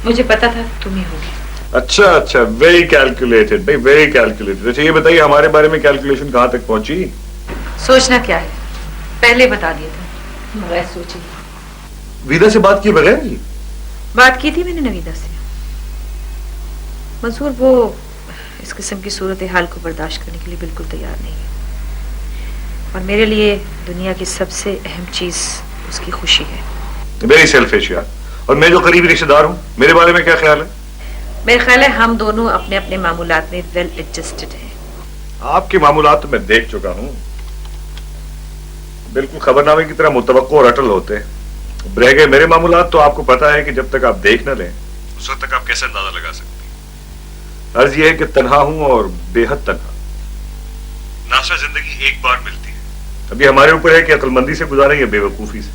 Speaker 1: मुझे पता था तुम ही होगे।
Speaker 8: अच्छा अच्छा, वेरी कैलकुलेटेड भाई, वेरी कैलकुलेटेड। अच्छा ये बताइए हमारे बारे में कैलकुलेशन कहाँ तक पहुंची?
Speaker 1: सोचना क्या है, पहले बता दिया था, बगैर सोचे।
Speaker 8: वीदा से बात किए बगैर ही?
Speaker 1: बात की थी मैंने नवीदा से। मंसूर वो इस किस्म की सूरत हाल को बर्दाश्त करने के लिए बिल्कुल तैयार नहीं है, और मेरे लिए दुनिया की सबसे अहम चीज उसकी खुशी है।
Speaker 8: वेरी सेल्फिश यार। और मैं जो करीबी रिश्तेदार हूँ, मेरे बारे में क्या ख्याल है?
Speaker 1: मेरा ख्याल है हम दोनों अपने अपने मामूलात में वेल एडजस्टेड हैं।
Speaker 8: आपके मामूलात तो मैं देख चुका हूँ, बिल्कुल खबरनामे की तरह मुतवक्को और अटल होते हैं। रह गए मेरे मामूलात, तो आपको पता है कि जब तक आप देख न लें उस वक्त तक आप कैसे अंदाजा लगा सकते हैं। अर्ज यह है कि तन्हा हूं और बेहद तन्हा। नासरा जिंदगी एक बार मिलती है। अभी हमारे ऊपर है कि अक्लमंदी से गुजारें या बेवकूफी से।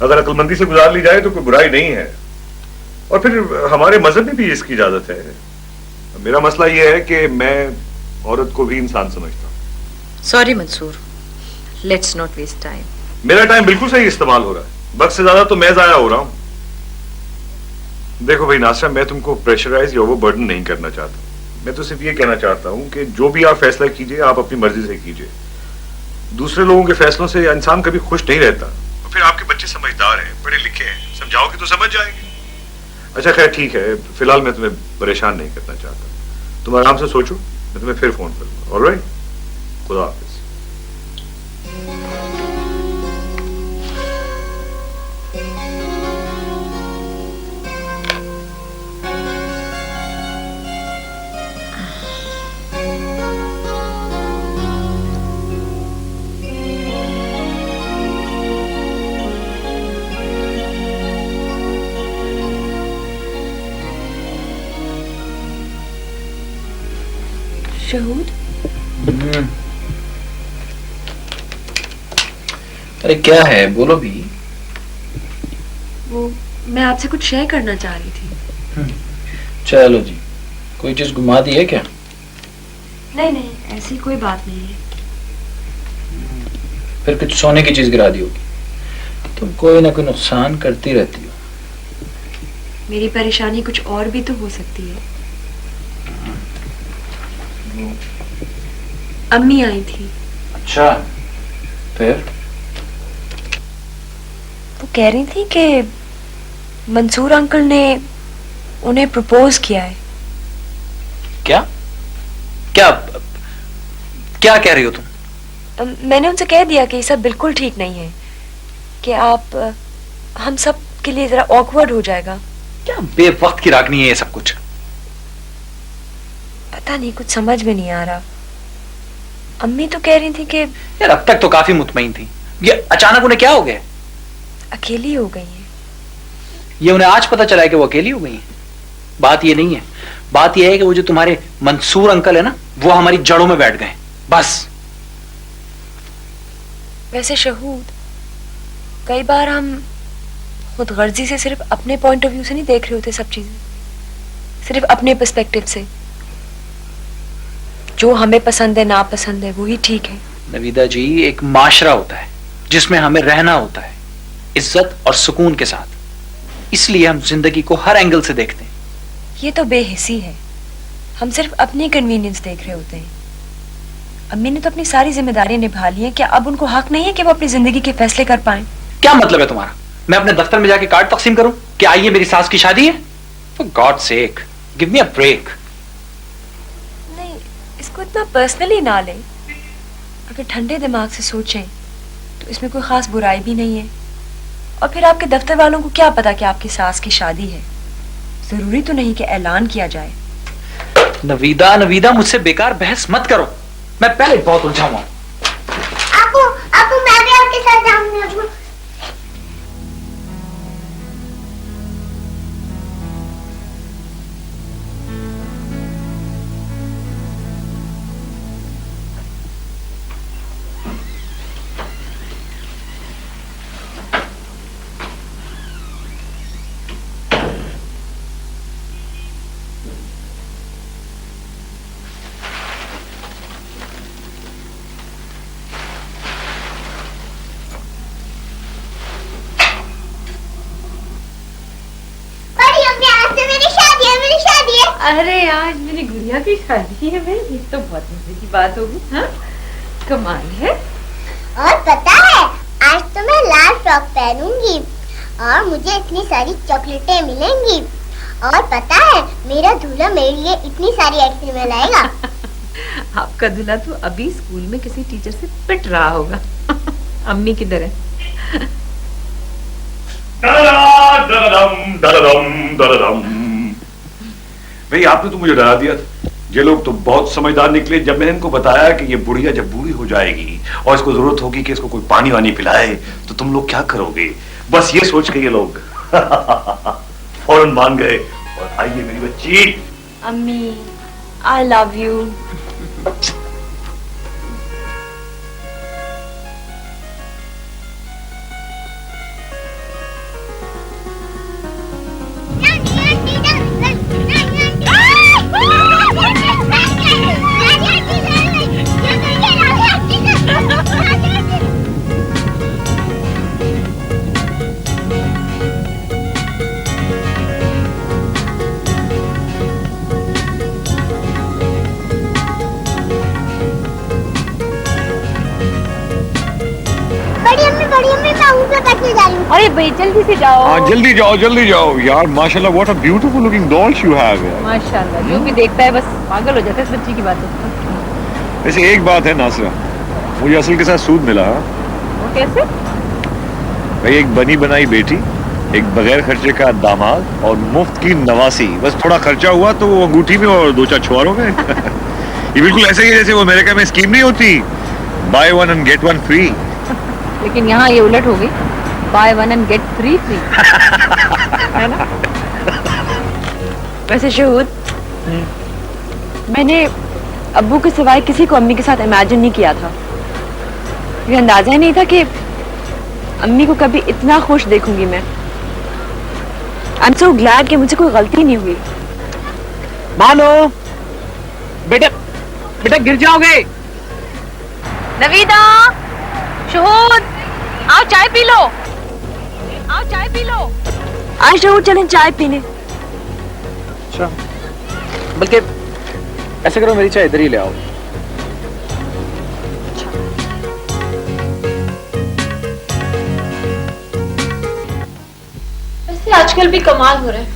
Speaker 8: अगर अक्लमंदी से गुजार ली जाए तो कोई बुराई नहीं है, और फिर हमारे मजहब में भी इसकी इजाजत है। मेरा मसला यह है कि मैं औरत को भी इंसान समझता हूं।
Speaker 1: Sorry Mansoor, let's not waste time.
Speaker 8: मेरा टाइम बिल्कुल सही इस्तेमाल हो रहा है, वक्त से ज्यादा तो मैं जाया हो रहा हूं। देखो भाई नासरा, मैं तुमको प्रेशराइज या ओवरबर्डन नहीं करना चाहता। मैं तो सिर्फ ये कहना चाहता हूं कि जो भी आप फैसला कीजिए, आप अपनी मर्जी से कीजिए। दूसरे लोगों के फैसलों से इंसान कभी खुश नहीं रहता। और फिर आपके बच्चे समझदार हैं, पढ़े लिखे हैं, समझाओगे तो समझ जाएंगे। अच्छा खैर ठीक है, फिलहाल मैं तुम्हें परेशान नहीं करना चाहता। तुम आराम से सोचो, मैं तुम्हें फिर फोन करूंगा। ऑलराइट, खुदा हाफिज।
Speaker 2: शहूद,
Speaker 5: अरे क्या है, बोलो भी।
Speaker 2: वो मैं आपसे कुछ शेयर करना चाह रही थी।
Speaker 5: चलो जी, कोई चीज घुमा दी है क्या?
Speaker 2: नहीं नहीं, ऐसी कोई बात नहीं है।
Speaker 5: फिर कुछ सोने की चीज गिरा दी होगी। तुम कोई ना कोई नुकसान करती रहती हो।
Speaker 2: मेरी परेशानी कुछ और भी तो हो सकती है। अम्मी आई थी।
Speaker 5: अच्छा, फिर?
Speaker 2: वो कह रही थी कि मंसूर अंकल ने उन्हें प्रपोज किया है।
Speaker 5: क्या क्या क्या कह रही हो तुम?
Speaker 2: मैंने उनसे कह दिया कि ये सब बिल्कुल ठीक नहीं है, कि आप हम सब के लिए जरा ऑकवर्ड हो जाएगा।
Speaker 5: क्या बेवक्त की रागनी है ये सब कुछ?
Speaker 2: पता नहीं, कुछ समझ में नहीं आ रहा। अम्मी तो कह रही थी कि
Speaker 5: यार अब तक तो काफी मुतमईन थी, ये अचानक उन्हें क्या हो गया?
Speaker 2: अकेली हो गई है।
Speaker 5: ये उन्हें आज पता चला है कि वो अकेली हो गई है? बात ये नहीं है, बात ये है कि वो जो तुम्हारे मंसूर अंकल है ना, वो हमारी जड़ों में बैठ गए, बस।
Speaker 2: वैसे शहूद, कई बार हम खुद गर्जी से सिर्फ अपने पॉइंट ऑफ व्यू से नहीं देख रहे होते सब चीजें, सिर्फ अपने पर्सपेक्टिव से। जो हमें पसंद है ना पसंद है वही ठीक है।
Speaker 5: नवीदा जी, एक माशरा होता है जिसमें हमें रहना होता है इज्जत और सुकून के साथ, इसलिए हम जिंदगी को हर एंगल से देखते हैं।
Speaker 2: ये तो बेहिसी है, हम सिर्फ अपनी कन्वीनियंस देख रहे होते हैं। अम्मी ने तो अपनी सारी जिम्मेदारी निभा ली है, क्या अब उनको हक नहीं है कि वो अपनी जिंदगी के फैसले कर पाए?
Speaker 5: क्या मतलब है तुम्हारा? मैं अपने दफ्तर में जाके कार्ड तकसीम करूं कि आइए मेरी सास की शादी है? For god sake, give me a break.
Speaker 2: नहीं, इसको इतना पर्सनली ना लें। अगर ठंडे दिमाग से सोचें तो इसमें कोई खास बुराई भी नहीं है। और फिर आपके दफ्तर वालों को क्या पता कि आपकी सास की शादी है? जरूरी तो नहीं कि ऐलान किया जाए।
Speaker 5: नवीदा, नवीदा, मुझसे बेकार बहस मत करो, मैं पहले बहुत उलझा हुआ हूं।
Speaker 4: आपको मैं भी आपके साथ जाऊंगी।
Speaker 2: अरे आज मेरी गुड़िया की शादी है भाई, ये तो बहुत मजे की बात होगी। हाँ, कमाल है।
Speaker 4: और पता है आज तो मैं लाल फ्रॉक पहनूंगी और मुझे इतनी सारी चॉकलेटें मिलेंगी। और पता है मेरा दूल्हा मेरे लिए इतनी सारी आइसक्रीमें लाएगा।
Speaker 2: आपका दूल्हा तो अभी स्कूल में किसी टीचर से पिट रहा होगा अम्मी की तरह।
Speaker 8: भाई आपने तो मुझे डरा दिया था। ये लोग तो बहुत समझदार निकले जब मैंने इनको बताया कि ये बुढ़िया जब बूढ़ी हो जाएगी और इसको जरूरत होगी कि इसको कोई पानी वानी पिलाए तो तुम लोग क्या करोगे। बस ये सोच के ये लोग फौरन मान गए। और आइए मेरी बच्ची।
Speaker 2: अम्मी आई लव यू।
Speaker 3: अरे भाई जल्दी से जाओ।
Speaker 8: हाँ जल्दी जाओ यार। माशाल्लाह what a beautiful looking dolls you have.
Speaker 2: माशाल्लाह, जो भी देखता है बस पागल हो जाता है इस बच्ची की बातों पर।
Speaker 8: वैसे एक बात है नासरा, मुझे असल के साथ सूद मिला।
Speaker 2: वो कैसे?
Speaker 8: भाई एक बनी बनाई बेटी, एक बगैर खर्चे का दामाद और मुफ्त की नवासी। बस थोड़ा खर्चा हुआ तो वो अंगूठी में और 2-4 छुआरों में। ये बिल्कुल ऐसे ही जैसे वो अमेरिका में स्कीम नहीं होती, buy one and get one free.
Speaker 2: लेकिन यहाँ ये उलट हो गई, buy one and get 3 free. है ना? वैसे शहूद, मैंने अब्बू के सिवाय किसी को अम्मी के साथ इमेजिन नहीं किया था। मुझे अंदाजा ही नहीं था कि अम्मी को कभी इतना खुश देखूंगी मैं। आई एम सो ग्लैड कि मुझे कोई गलती नहीं हुई।
Speaker 5: मानो बेटा, बेटा गिर जाओगे।
Speaker 2: नवीदा, शहूद, आओ चाय पी लो। आओ चाय पी लो। आज शहूद चलें चाय पीने।
Speaker 5: अच्छा, बल्कि ऐसे करो मेरी चाय इधर ही ले आओ।
Speaker 3: वैसे आजकल भी कमाल हो रहा है।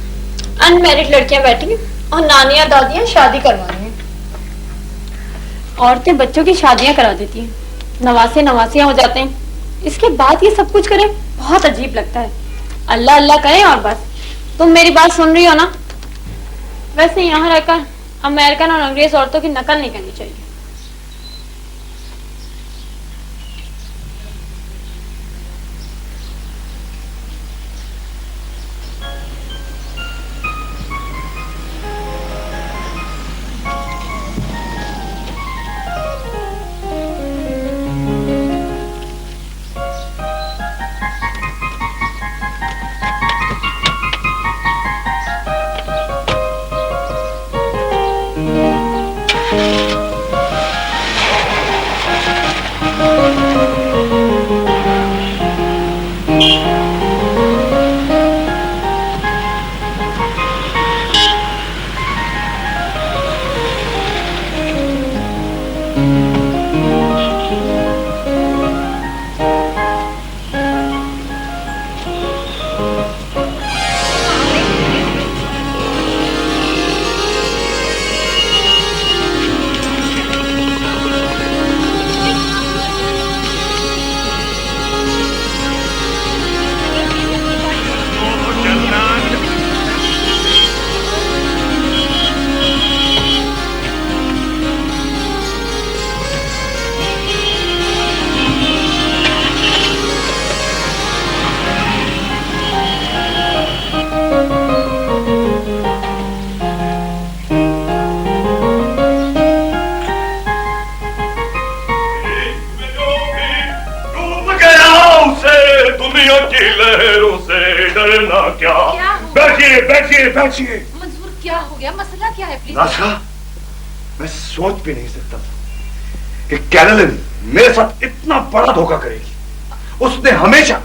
Speaker 3: अनमैरिड लड़कियां बैठी हैं और नानियां दादियां शादी करवा रही हैं। औरतें बच्चों की शादियां करा देती हैं, नवासे नवासियां हो जाते हैं, इसके बाद ये सब कुछ करें, बहुत अजीब लगता है। अल्लाह अल्लाह करें और बस। तुम मेरी बात सुन रही हो ना? वैसे यहाँ रहकर अमेरिकन और अंग्रेज औरतों की नकल नहीं करनी चाहिए।
Speaker 1: बैठिए। मंजूर क्या हो गया? मसला क्या है? प्लीज।
Speaker 8: नासरा, मैं सोच भी नहीं सकता था कि कैरोलिन मेरे साथ इतना बड़ा धोखा करेगी। उसने हमेशा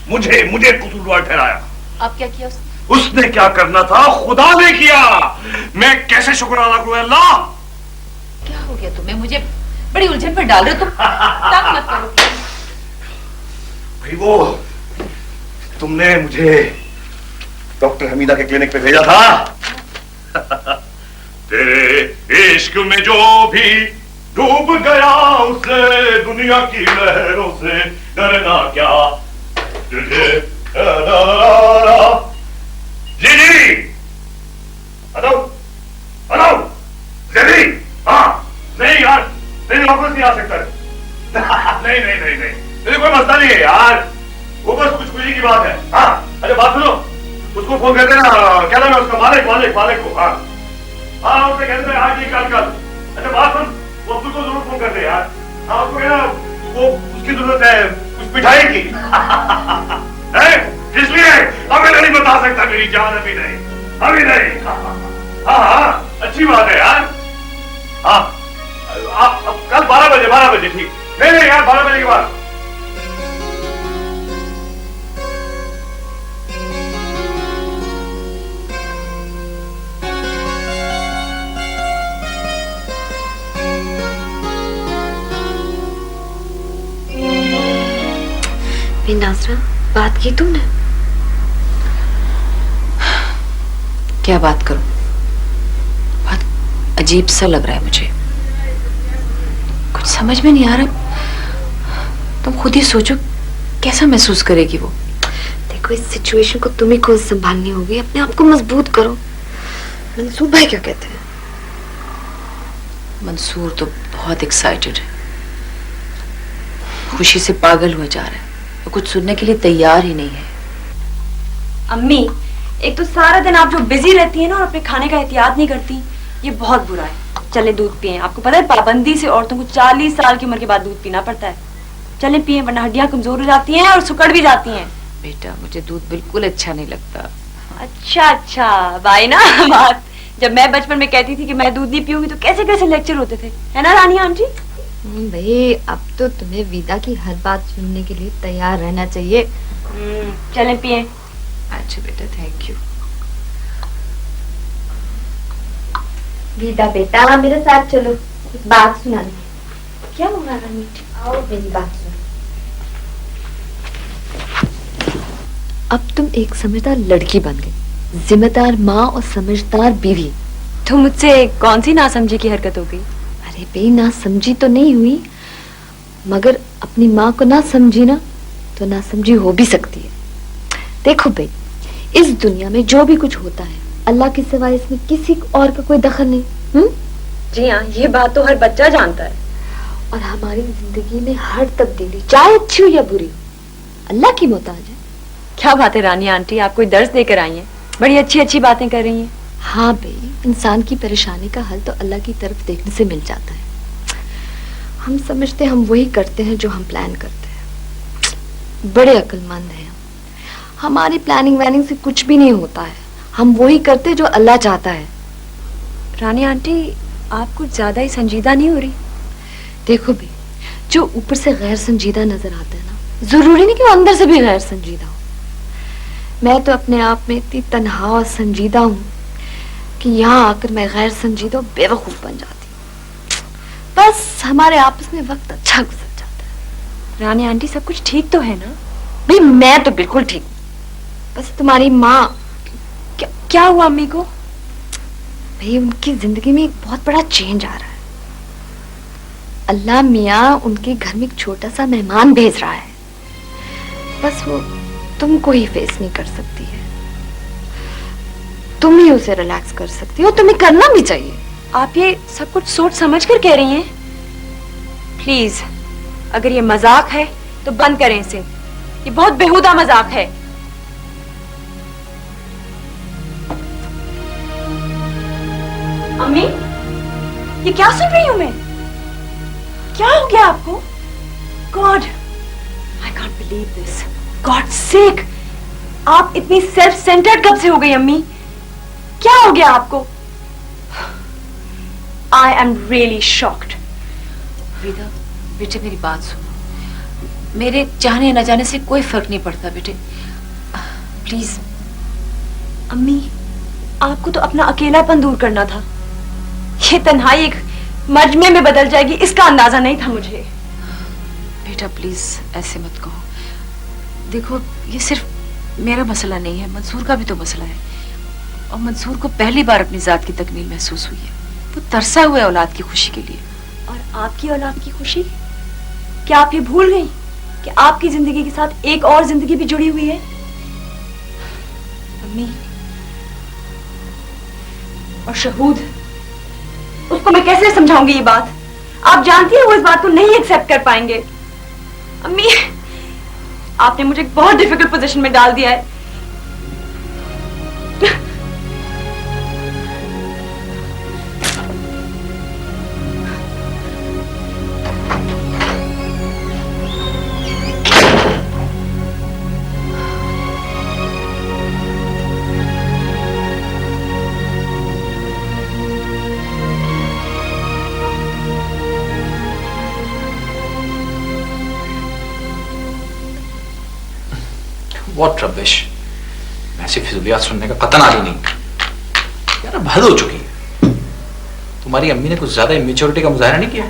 Speaker 8: मुझे कसूरवार ठहराया।
Speaker 1: आप क्या किया
Speaker 8: उसने क्या करना था खुदा ने किया। मैं कैसे शुक्र अदा करूं अल्लाह।
Speaker 1: क्या हो गया तुम्हें? मुझे बड़ी उलझन पर डाल रहे हो तुम। तंग मत करो।
Speaker 8: भाई वो तुमने मुझे डॉक्टर हमीदा के क्लिनिक पे भेजा था। तेरे इश्क में जो भी डूब गया उसे दुनिया की लहरों से डरना क्या। तुझे जी जी हेलो हेलो जी। हाँ नहीं यार नहीं वापस नहीं आ सकता। नहीं नहीं नहीं नहीं मुझे कोई मसला नहीं है यार, वो बस कुछ खुशी की बात है। हाँ अरे बात सुनो, उसको फोन कर देना, क्या नाम है उसका, मालिक मालिक मालिक को। हाँ हाँ उससे कहते हैं आज नहीं कल कल। अच्छा बात सुन, वो अब्दुल को जरूर फोन कर दे यार। हाँ उसको कहना वो उसकी जरूरत है कुछ मिठाई की। है इसलिए अभी नहीं बता सकता मेरी जान, अभी नहीं अभी नहीं। हाँ हाँ अच्छी बात है यार। हाँ कल 12 बजे ठीक। नहीं नहीं यार 12 बजे के बाद।
Speaker 2: नाज़रा, बात की तुमने?
Speaker 1: क्या बात करूं? बहुत अजीब सा लग रहा है मुझे, कुछ समझ में नहीं आ रहा। तुम खुद ही सोचो कैसा महसूस करेगी वो।
Speaker 2: देखो इस सिचुएशन को तुम ही खुद संभालनी होगी, अपने आप को मजबूत करो। मंसूर भाई क्या कहते हैं?
Speaker 1: मंसूर तो बहुत एक्साइटेड है, खुशी से पागल हुआ जा रहा है, वो कुछ सुनने के लिए तैयार ही नहीं है।
Speaker 2: अम्मी, एक तो सारा दिन आप जो बिजी रहती है ना और अपने खाने का एहतियात नहीं करती, ये बहुत बुरा है। चले दूध पिए। आपको पता है पाबंदी से औरतों को 40 साल की उम्र के बाद दूध पीना पड़ता है। चले पिए वरना हड्डियां कमजोर हो जाती हैं और सुकड़ भी जाती हैं।
Speaker 1: बेटा मुझे दूध बिल्कुल अच्छा नहीं लगता।
Speaker 2: अच्छा भाई ना बात, जब मैं बचपन में कहती थी कि मैं दूध नहीं पीऊंगी तो कैसे कैसे लेक्चर होते थे, है ना रानी आंटी?
Speaker 3: भाई अब तो तुम्हें विदा की हर बात सुनने के लिए तैयार रहना चाहिए।
Speaker 2: चलें पिए।
Speaker 1: अच्छा बेटा थैंक यू।
Speaker 3: विदा बेटा मेरे साथ चलो, एक बात सुना दो।
Speaker 2: क्या हुआ रानी?
Speaker 3: आओ मेरी बात सुनो। अब तुम एक समझदार लड़की बन गई, जिम्मेदार माँ और समझदार बीवी।
Speaker 2: तो मुझसे कौन सी नासमझी की हरकत हो गई?
Speaker 3: अरे भाई ना समझी तो नहीं हुई, मगर अपनी माँ को ना समझी ना तो ना समझी हो भी सकती है। देखो भाई इस दुनिया में जो भी कुछ होता है अल्लाह के सिवाय इसमें किसी और का कोई दखल नहीं।
Speaker 2: जी हाँ, ये बात तो हर बच्चा जानता है।
Speaker 3: और हमारी जिंदगी में हर तब्दीली चाहे अच्छी हो या बुरी हो अल्लाह की मोहताज है।
Speaker 2: क्या बात है रानी आंटी, आप कोई दर्स देकर आई हैं, बड़ी अच्छी अच्छी बातें कर रही हैं।
Speaker 3: हाँ भाई इंसान की परेशानी का हल तो अल्लाह की तरफ देखने से मिल जाता है। हम समझते हम वही करते हैं जो हम प्लान करते हैं। बड़े अक्लमंद हैं हम। हमारी प्लानिंग वैनिंग से कुछ भी नहीं होता है, हम वही करते जो अल्लाह चाहता है।
Speaker 2: रानी आंटी आप कुछ ज्यादा ही संजीदा नहीं हो रही?
Speaker 3: देखो भी जो ऊपर से गैर संजीदा नजर आता है ना, जरूरी नहीं कि वो अंदर से भी गैर संजीदा हो। मैं तो अपने आप में इतनी तन्हा और संजीदा हूँ कि यहाँ आकर मैं गैर संजीदा और बेवकूफ बन जाती हूँ। बस हमारे आपस में वक्त अच्छा गुजर जाता है।
Speaker 2: रानी आंटी सब कुछ ठीक तो है ना?
Speaker 3: भाई मैं तो बिल्कुल ठीक, बस तुम्हारी माँ।
Speaker 2: क्या हुआ अम्मी को?
Speaker 3: भाई उनकी जिंदगी में एक बहुत बड़ा चेंज आ रहा है। अल्लाह मियाँ उनके घर में एक छोटा सा मेहमान भेज रहा है, बस वो तुमको ही फेस नहीं कर सकती है, तुम ही उसे रिलैक्स कर सकती हो, तुम्हें करना भी चाहिए।
Speaker 2: आप ये सब कुछ सोच समझ कर कह रही हैं? प्लीज अगर ये मजाक है तो बंद करें इसे, ये बहुत बेहुदा मजाक है। अम्मी ये क्या सुन रही हूं मैं? क्या हो गया आपको? God I can't believe this, God sake आप इतनी सेल्फ सेंटर्ड कब से हो गई अम्मी? क्या हो गया आपको? I am really shocked.
Speaker 1: विदा बेटे मेरी बात सुनो, मेरे जाने न जाने से कोई फर्क नहीं पड़ता बेटे, प्लीज
Speaker 2: अम्मी, आपको तो अपना अकेलापन दूर करना था। ये तन्हाई एक मजमे में बदल जाएगी, इसका अंदाजा नहीं था मुझे।
Speaker 1: बेटा प्लीज ऐसे मत कहो। देखो ये सिर्फ मेरा मसला नहीं है, मंसूर का भी तो मसला है। और मंसूर को पहली बार अपनी जात की तकमील महसूस हुई है। वो तरसा हुआ है औलाद की खुशी के लिए।
Speaker 2: और आपकी औलाद की खुशी? क्या आप ये भूल गई कि आपकी जिंदगी के साथ एक और जिंदगी भी जुड़ी हुई है? अम्मी, और शहूद, उसको मैं कैसे समझाऊंगी ये बात? आप जानती हैं वो इस बात को नहीं एक्सेप्ट कर पाएंगे। अम्मी, आपने मुझे एक बहुत डिफिकल्ट पोजीशन में डाल दिया है।
Speaker 5: What rubbish! ऐसी फिजूलियात सुनने का कतन आली नहीं। यार अब हद हो चुकी है। तुम्हारी अम्मी ने कुछ ज्यादा इमेच्योरिटी का मुजाहरा नहीं किया?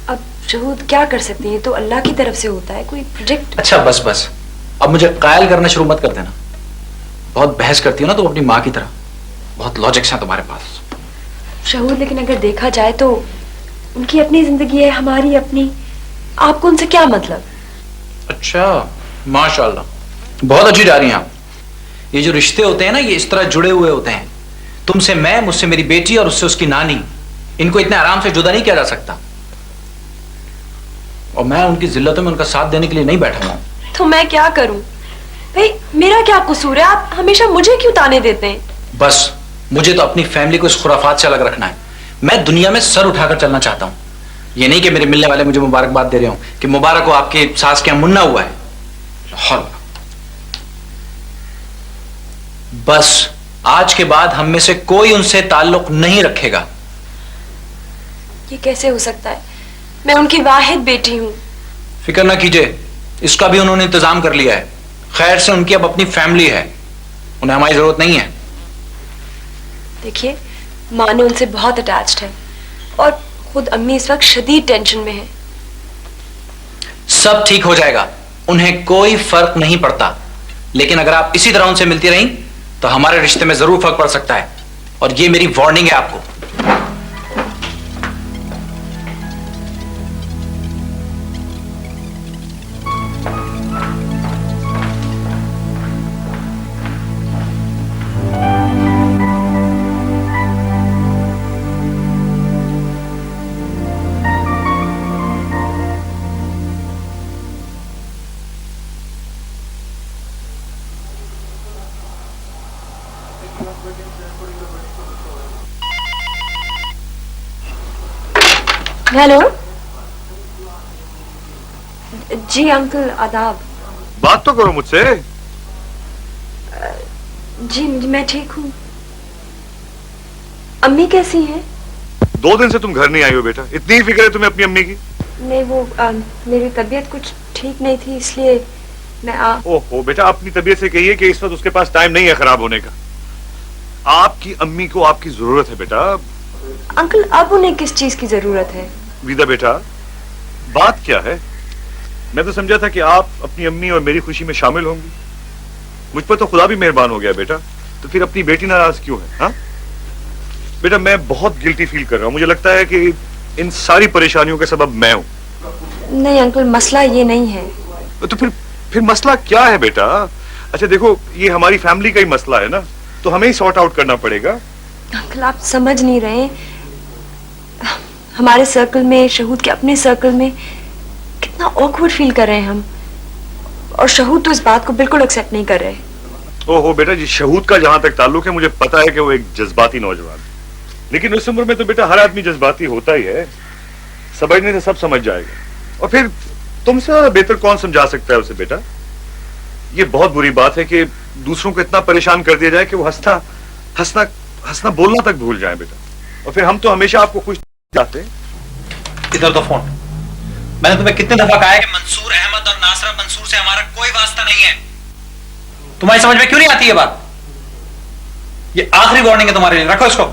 Speaker 2: अब शहूद क्या कर सकते हैं, तो अल्लाह की तरफ से होता है, कोई प्रोजेक्ट।
Speaker 5: अच्छा बस बस, अब मुझे कायल करना शुरू मत कर देना। बहुत बहस करती हो ना तुम अपनी माँ की तरह। बहुत लॉजिक्स हैं तुम्हारे पास।
Speaker 2: शहूद, लेकिन अगर देखा जाए तो उनकी अपनी जिंदगी है, हमारी अपनी। आपको उनसे क्या मतलब?
Speaker 5: अच्छा, माशाल्लाह, बहुत अच्छी जा रही हैं आप। ये जो रिश्ते होते हैं ना, ये इस तरह जुड़े हुए होते हैं। तुमसे मैं, मुझसे मेरी बेटी और उससे उसकी नानी, इनको इतने आराम से जुदा नहीं किया जा सकता। और मैं उनकी जिल्लतों में उनका साथ देने के लिए नहीं बैठा हूं।
Speaker 2: तो मैं क्या करूं? भाई मेरा क्या कसूर है? आप हमेशा मुझे क्यों ताने देते हैं?
Speaker 5: बस मुझे तो अपनी फैमिली को इस खुराफात से अलग रखना है। मैं दुनिया में सर उठाकर चलना चाहता हूं। ये नहीं कि मेरे मिलने वाले मुझे मुबारकबाद दे रहे हो कि मुबारक हो आपके सास के यहाँ मुन्ना हुआ है। बस आज के बाद हम में से कोई उनसे ताल्लुक नहीं रखेगा।
Speaker 2: ये कैसे हो सकता है? मैं उनकी वाहिद बेटी हूं।
Speaker 5: फिक्र ना कीजिए, इसका भी उन्होंने इंतजाम कर लिया है। खैर से उनकी अब अपनी फैमिली है, उन्हें हमारी जरूरत नहीं है।
Speaker 2: देखिए, मानो उनसे बहुत अटैच्ड है और खुद अम्मी इस वक्त शदीद टेंशन में है।
Speaker 5: सब ठीक हो जाएगा, उन्हें कोई फर्क नहीं पड़ता। लेकिन अगर आप इसी तरह उनसे मिलती रहीं तो हमारे रिश्ते में जरूर फर्क पड़ सकता है। और ये मेरी वार्निंग है आपको।
Speaker 2: हेलो जी अंकल, आदाब।
Speaker 8: बात तो करो मुझसे।
Speaker 2: जी मैं ठीक हूँ। अम्मी कैसी हैं?
Speaker 8: 2 दिन से तुम घर नहीं आई हो बेटा, इतनी ही फिक्र है तुम्हें अपनी अम्मी की?
Speaker 2: नहीं, वो मेरी तबीयत कुछ ठीक नहीं थी, इसलिए मैं
Speaker 8: ओहो बेटा, अपनी तबीयत से कहिए कि इस वक्त उसके पास टाइम नहीं है खराब होने का। आपकी अम्मी को आपकी जरूरत है बेटा।
Speaker 2: अंकल, अब उन्हें किस चीज की जरूरत है?
Speaker 8: विदा बेटा, बात क्या है? मैं तो समझा था कि आप अपनी अम्मी और मेरी खुशी में शामिल होंगी। मुझ पर तो खुदा भी मेहरबान हो गया बेटा। तो फिर अपनी बेटी नाराज क्यों है? हाँ बेटा, मैं बहुत गिल्टी फील कर रहा हूँ। मुझे लगता है कि इन सारी परेशानियों का सबब मैं हूँ।
Speaker 2: नहीं अंकल, मसला ये नहीं है।
Speaker 8: तो फिर मसला क्या है बेटा? अच्छा देखो, ये हमारी फैमिली का ही मसला है ना, तो हमें ही सॉर्ट आउट करना पड़ेगा।
Speaker 2: अंकल, आप समझ नहीं रहे। हमारे सर्कल में, शहूद के अपने सर्कल में कितना ऑकवर्ड फील कर रहे हैं हम। और शहूद तो इस बात को बिल्कुल एक्सेप्ट नहीं कर रहे।
Speaker 8: ओहो बेटा जी, शहूद का जहां तक ताल्लुक है, मुझे पता है कि वो एक जज्बाती नौजवान है। लेकिन उस उम्र में तो बेटा हर आदमी जज्बाती होता ही है। समझने से सब समझ जाएगा। और फिर तुमसे बेहतर कौन समझा सकता है उसे बेटा? ये बहुत बुरी बात है कि दूसरों को इतना परेशान कर दिया जाए कि वो हंसना बोलना तक भूल जाए बेटा। और फिर हम तो हमेशा आपको खुश चाहते हैं।
Speaker 5: इधर दो फोन। मैंने तुम्हें कितने दफा कहा है कि मंसूर अहमद और नासरा मंसूर से हमारा कोई वास्ता नहीं है। तुम्हारी समझ में क्यों नहीं आती है बात? ये आखिरी वार्निंग है तुम्हारे लिए, रखो इसको।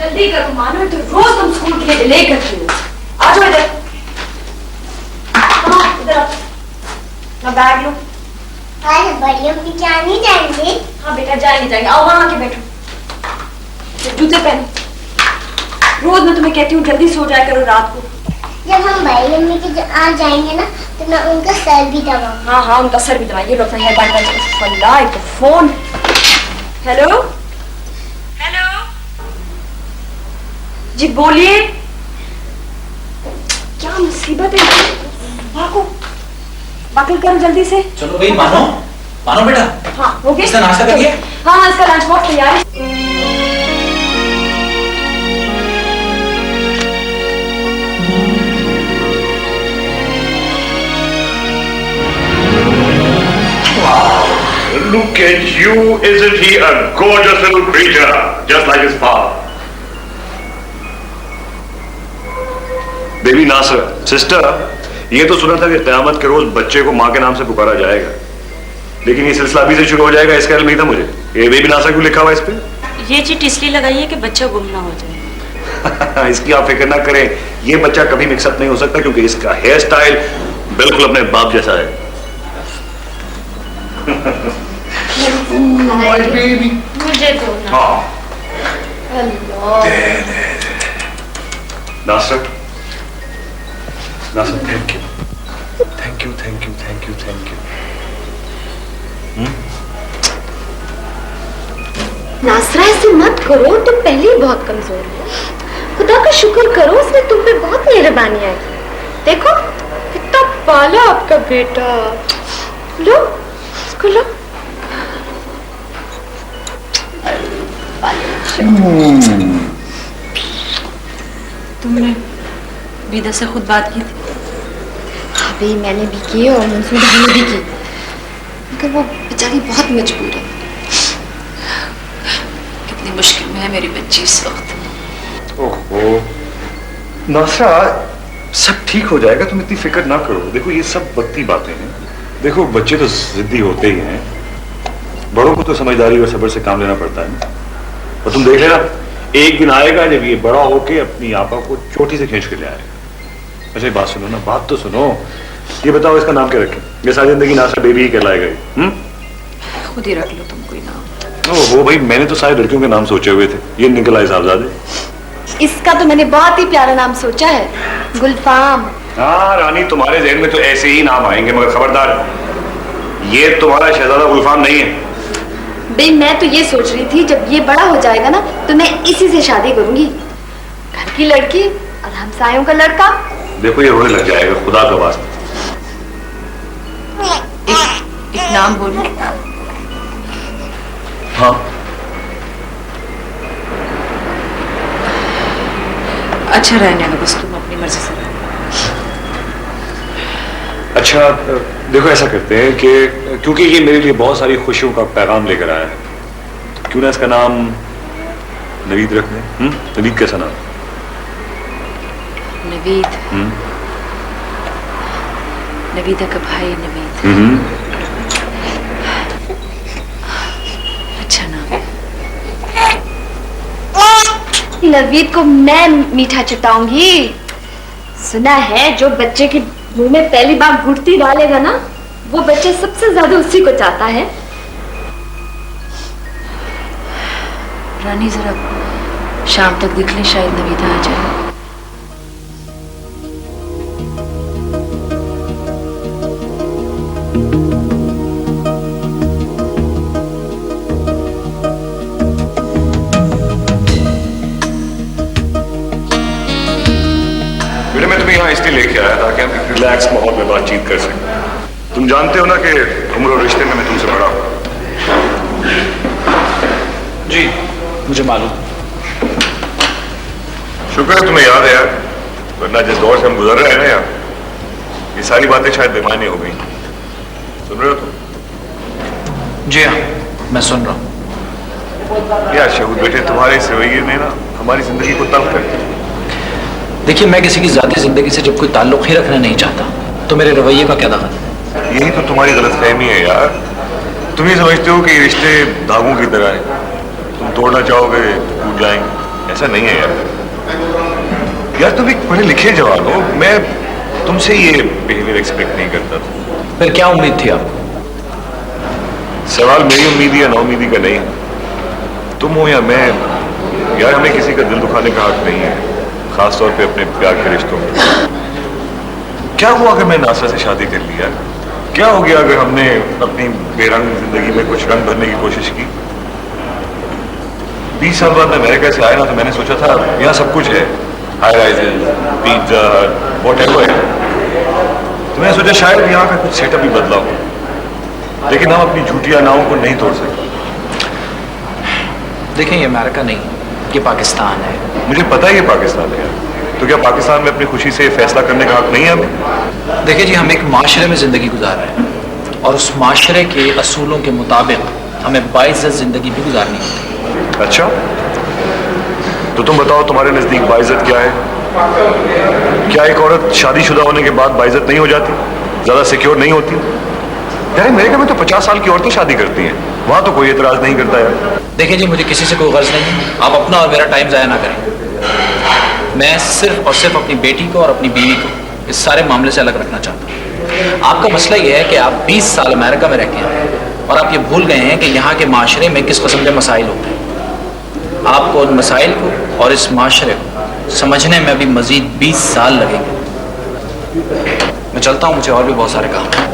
Speaker 2: जल्दी करो मानो, तो रोज तुम स्कूल के लिए डिले करती हो। आ जाओ इधर। हाँ इधर आओ। ना बैग लो।
Speaker 4: आज बड़ी अम्मी जाने जाएंगे।
Speaker 2: हाँ बेटा जाएंगे जाएंगे, आओ वहां आके बैठो। ये जूते पहनो। रोज मैं तुम्हें कहती हूँ जल्दी सो जाया करो रात को।
Speaker 4: जब हम बड़ी अम्मी के आ जाएंगे ना तो मैं उनका सर भी दबाऊंगा।
Speaker 2: हाँ हाँ उनका सर भी दबाइए। लोग हेयर बैंड फल्ला एक फोन। हेलो हेलो जी बोलिए। क्या मुसीबत है, भागो बाकी करो जल्दी से।
Speaker 5: चलो भाई मानो, मानो बेटा।
Speaker 2: हाँ हो गया।
Speaker 5: इसका नाश्ता कर लिया?
Speaker 2: हाँ इसका लंच बॉक्स तैयार है।
Speaker 8: Look at you, isn't he a gorgeous little creature, just like his father? Baby Nasser, sister, ये तो सुना था कि क़यामत के रोज बच्चे को माँ के नाम से पुकारा जाएगा, लेकिन ये सिलसिला अभी से शुरू हो जाएगा, इसका इल्म नहीं था मुझे। ये बेबी नासर क्यों लिखा हुआ है इस पे?
Speaker 7: ये चिट इसलिए लगाई है कि बच्चा गुम ना हो जाए।
Speaker 8: इसकी आप फिक्र ना करें, ये बच्चा कभी मिक्सअप नहीं हो सकता क्योंकि इसका हेयर स्टाइल बिल्कुल अपने बाप जैसा है।
Speaker 7: मुझे दो ना।
Speaker 8: हाँ। Nasser, Nasser, thank you, thank you, thank you, thank you, thank you.
Speaker 3: Nasra ऐसे मत करो, तुम पहले ही बहुत कमजोर हो। खुदा का शुक्र करो, उसने तुम पे बहुत मेहरबानी आई। देखो कितना पाला आपका बेटा। लो इसको लो।
Speaker 2: तुमने विदा से खुद बात की थी?
Speaker 3: अभी मैंने भी की और मंसूर भाई ने भी की, मगर वो बेचारी बहुत मजबूर है।
Speaker 1: कितनी मुश्किल में है मेरी बच्ची इस वक्त।
Speaker 8: ओहो नासरा, सब ठीक हो जाएगा, तुम इतनी फिक्र ना करो। देखो ये सब वक्ती बातें हैं। देखो बच्चे तो जिद्दी होते ही हैं, बड़ों को तो समझदारी और सब्र से काम लेना पड़ता है। और तुम देख लेना, एक दिन आएगा जब ये बड़ा होके अपनी आपा को चोटी से खींच के ले आएगा। अच्छा बात सुनो ना, बात तो सुनो। ये बताओ इसका नाम क्या रखें? ये सारी जिंदगी नासरा बेबी ही कहलाएगा।
Speaker 1: खुद ही रख लो तुम कोई नाम।
Speaker 8: ओहो भाई, मैंने तो सारी लड़कियों के नाम सोचे हुए थे, ये निकल आए साहबजादे।
Speaker 3: इसका तो मैंने बहुत ही प्यारा नाम सोचा है, गुलफाम।
Speaker 8: हाँ रानी, तुम्हारे जहन में तो ऐसे ही नाम आएंगे, मगर खबरदार, ये तुम्हारा शहजादा गुलफाम नहीं है।
Speaker 3: बे मैं तो ये सोच रही थी जब ये बड़ा हो जाएगा ना तो मैं इसी से शादी करूंगी। घर की लड़की और हमसायों का लड़का।
Speaker 8: देखो ये रोने लग जाएगा, खुदा का वास्ता।
Speaker 1: एक नाम बोलो।
Speaker 8: हाँ
Speaker 1: अच्छा रहने दो बस, तुम अपनी मर्जी से रहो।
Speaker 8: अच्छा देखो ऐसा करते हैं कि क्योंकि ये मेरे लिए बहुत सारी खुशियों का पैगाम लेकर आया है, तो क्यों ना इसका नाम नवीद रख दें? नवीद कैसा नाम?
Speaker 1: नवीद। नवीदा का भाई नवीद। अच्छा नाम है।
Speaker 3: नवीद को मैं मीठा चटाऊंगी। सुना है जो बच्चे के मुंह में पहली बार गुड़ती डालेगा ना, वो बच्चा सबसे ज्यादा उसी को चाहता है।
Speaker 1: रानी जरा शाम तक दिख ले, शायद नवीदा आ जाए।
Speaker 8: मैं तुम्हें यहाँ इसलिए लेके आया ताकि हम एक रिलैक्स माहौल में बातचीत कर सकें। तुम जानते हो ना कि उम्र और रिश्ते में मैं तुमसे बड़ा हूँ।
Speaker 5: जी मुझे मालूम।
Speaker 8: शुक्र है तुम्हें याद है यार, वरना जिस दौर से हम गुजर रहे हैं ना यार, ये सारी बातें शायद बेमानी हो गई। सुन रहे हो तुम?
Speaker 5: जी हाँ, मैं सुन रहा हूँ।
Speaker 8: यार शहूद बेटे, तुम्हारे इस रवैये ने ना हमारी जिंदगी को तल्ख कर दिया।
Speaker 5: देखिए, मैं किसी की जाती जिंदगी से जब कोई ताल्लुक ही रखना नहीं चाहता तो मेरे रवैये का क्या दखल?
Speaker 8: यही तो तुम्हारी गलतफहमी है यार। तुम ये समझते हो कि ये रिश्ते धागों की तरह हैं, तुम तोड़ना चाहोगे तो टूट जाएंगे। ऐसा नहीं है यार। यार तुम एक पढ़े लिखे जवान हो, मैं तुमसे ये बिहेवियर एक्सपेक्ट नहीं करता था।
Speaker 5: फिर क्या उम्मीद थी आपको?
Speaker 8: सवाल मेरी उम्मीद या नाउम्मीदी का नहीं है। तुम हो या मैं, यार हमें किसी का दिल दुखाने का हक नहीं है, खासतौर पे अपने प्यार के रिश्तों में। क्या हुआ अगर मैं नासरा से शादी कर ली यार? क्या हो गया अगर हमने अपनी बेरंग जिंदगी में कुछ रंग भरने की कोशिश की? 20 साल बाद मैं अमेरिका से आया ना, तो मैंने सोचा था यहाँ सब कुछ है, हाई राइजेस, पिज्जा, व्हाटएवर। तो मैंने सोचा शायद यहाँ का कुछ सेटअप भी बदला हो, लेकिन हम अपनी झूठी नावों को नहीं तोड़ सकते।
Speaker 5: देखें, ये अमेरिका नहीं, ये पाकिस्तान है।
Speaker 8: मुझे पता है ये पाकिस्तान है, तो क्या पाकिस्तान में अपनी खुशी से फैसला करने का हक नहीं है हमें?
Speaker 5: देखिए जी, हम एक माशरे में जिंदगी गुजार रहे हैं और उस माशरे के असूलों के मुताबिक हमें बाइज्जत जिंदगी भी गुजारनी होती है।
Speaker 8: अच्छा, तो तुम बताओ तुम्हारे नजदीक बाइज्जत क्या है? क्या एक औरत शादीशुदा होने के बाद बाइज्जत नहीं हो जाती, ज्यादा सिक्योर नहीं होती? यार अमेरिका में तो 50 साल की औरतें शादी करती हैं, वहां तो कोई एतराज नहीं करता यार।
Speaker 5: देखिए जी, मुझे किसी से कोई गर्ज नहीं है, आप अपना और मेरा टाइम जाया ना करें। मैं सिर्फ और सिर्फ अपनी बेटी को और अपनी बीवी को इस सारे मामले से अलग रखना चाहता हूँ। आपका मसला ये है कि आप 20 साल अमेरिका में रह के हैं और आप ये भूल गए हैं कि यहाँ के माशरे में किस किस्म के मसाइल होते हैं। आपको उन मसाइल को और इस माशरे को समझने में अभी मजीद 20 साल लगेंगे। मैं चलता हूँ, मुझे और भी बहुत सारे काम हैं।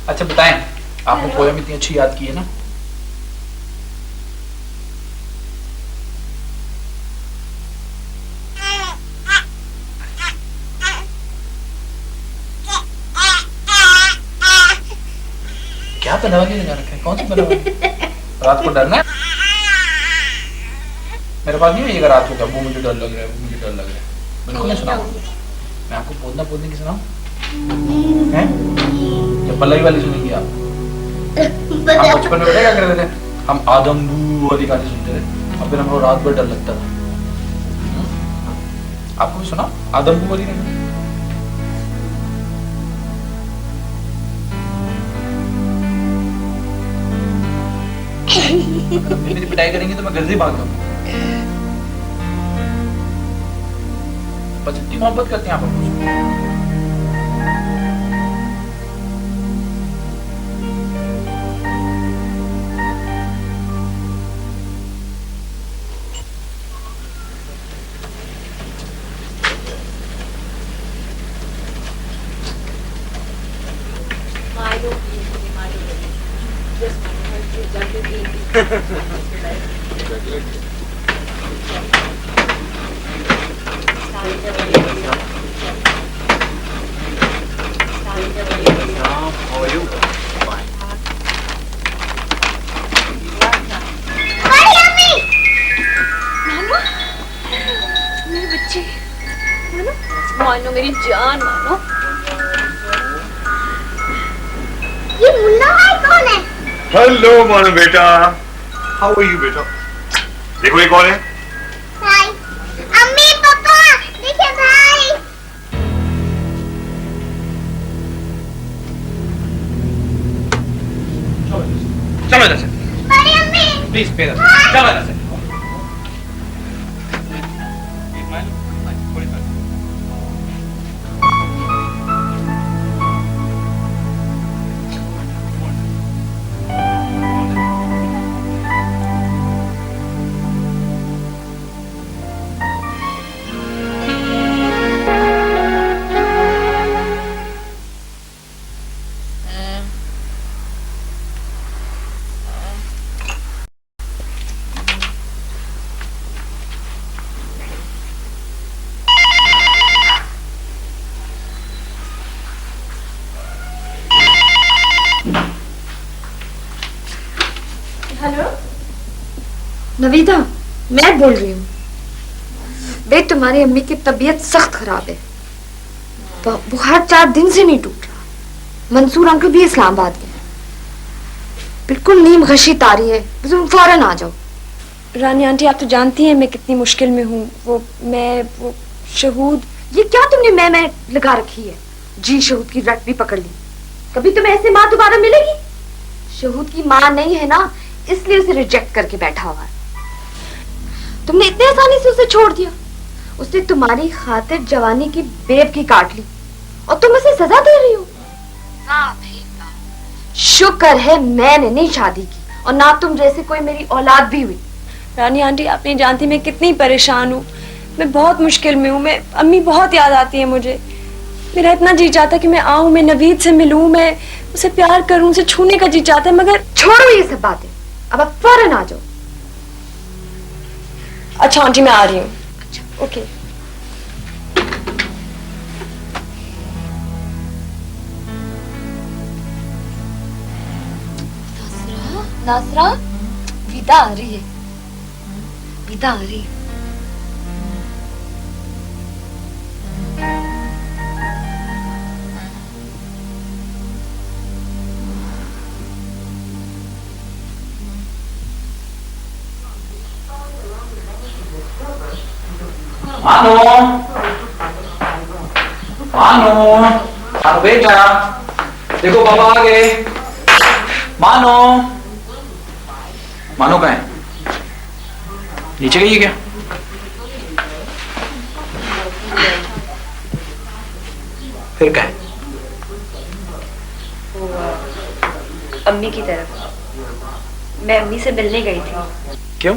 Speaker 5: अच्छा बताएं, आपने पोयम इतनी अच्छी याद की है ना? क्या बनावली लगा रखा है? कौन सी बनावली? रात को डरना है? मेरे पास नहीं है, रात को क्या वो मुझे डर लग रहा है, वो मुझे डर लग रहा है। बिल्कुल नहीं सुनाऊं। मैं आपको पोदना पोदने की सुनाऊं? हैं? या पल्लवी वाली सुनेंगी आप? हम बचपन में क्या करते थे? हम आदम बू वाली गाने सुनते थे और फिर हमको रात भर डर लगता था। आपको भी सुना आदम बू वाली गाने? मेरी पिटाई करेंगे तो मैं घर से भाग जाऊंगा। बस इतनी मोहब्बत करते हैं आप हमसे।
Speaker 2: मानो मेरी जान, मानो।
Speaker 4: ये मुन्ना भाई कौन है?
Speaker 8: हेलो मानो बेटा, हाउ आर यू बेटा? देखो ये कौन है?
Speaker 4: भाई, अम्मी पापा, देखिए भाई।
Speaker 5: चलो इधर से,
Speaker 4: बड़ी अम्मी।
Speaker 5: प्लीज पे इधर से, चलो इधर से।
Speaker 3: नवीदा, मैं बोल रही हूँ। बेट, तुम्हारी अम्मी की तबीयत सख्त खराब है। बुखार 4 दिन से नहीं टूट रहा। मंसूर अंकल भी इस्लामाबाद गए। बिल्कुल नीम गशी तारी है, तुम फौरन आ जाओ।
Speaker 2: रानी आंटी, आप तो जानती हैं मैं कितनी मुश्किल में हूँ। वो शहूद।
Speaker 3: ये क्या तुमने मैं लगा रखी है? जी, शहूद की रट भी पकड़ ली। कभी तुम्हें ऐसे माँ दोबारा मिलेगी? शहूद की माँ नहीं है ना, इसलिए उसे रिजेक्ट करके बैठा हुआ है। तुमने इतने आसानी से उसे छोड़ दिया। उसने तुम्हारी खातिर जवानी की बेवकी काट ली और तुम उसे सजा दे रही हो। वाह भाई वाह। शुक्र है मैंने नहीं शादी की और ना तुम जैसे कोई मेरी औलाद भी हुई।
Speaker 2: रानी आंटी, आप नहीं जानती मैं कितनी परेशान हूँ। मैं बहुत मुश्किल में हूँ। मैं अम्मी बहुत याद आती है मुझे। मेरा इतना जी चाहता कि मैं आऊँ, मैं नवीद से मिलूँ, मैं उसे प्यार करूँ, उसे छूने का जी चाहता है, मगर
Speaker 3: छोड़ो ये सब बातें। अब आप फौरन आ जाओ।
Speaker 2: अच्छा आंटी, मैं आ रही हूँ। ओके।
Speaker 3: नासरा, विदा आ रही है। विदा आ रही है।
Speaker 5: मानो, मानो, मानो बेटा, देखो पापा आ गए। मानो, मानो कहाँ है? नीचे गई है क्या? फिर कहाँ है?
Speaker 2: अम्मी की तरफ। मैं अम्मी से मिलने गई थी।
Speaker 5: क्यों?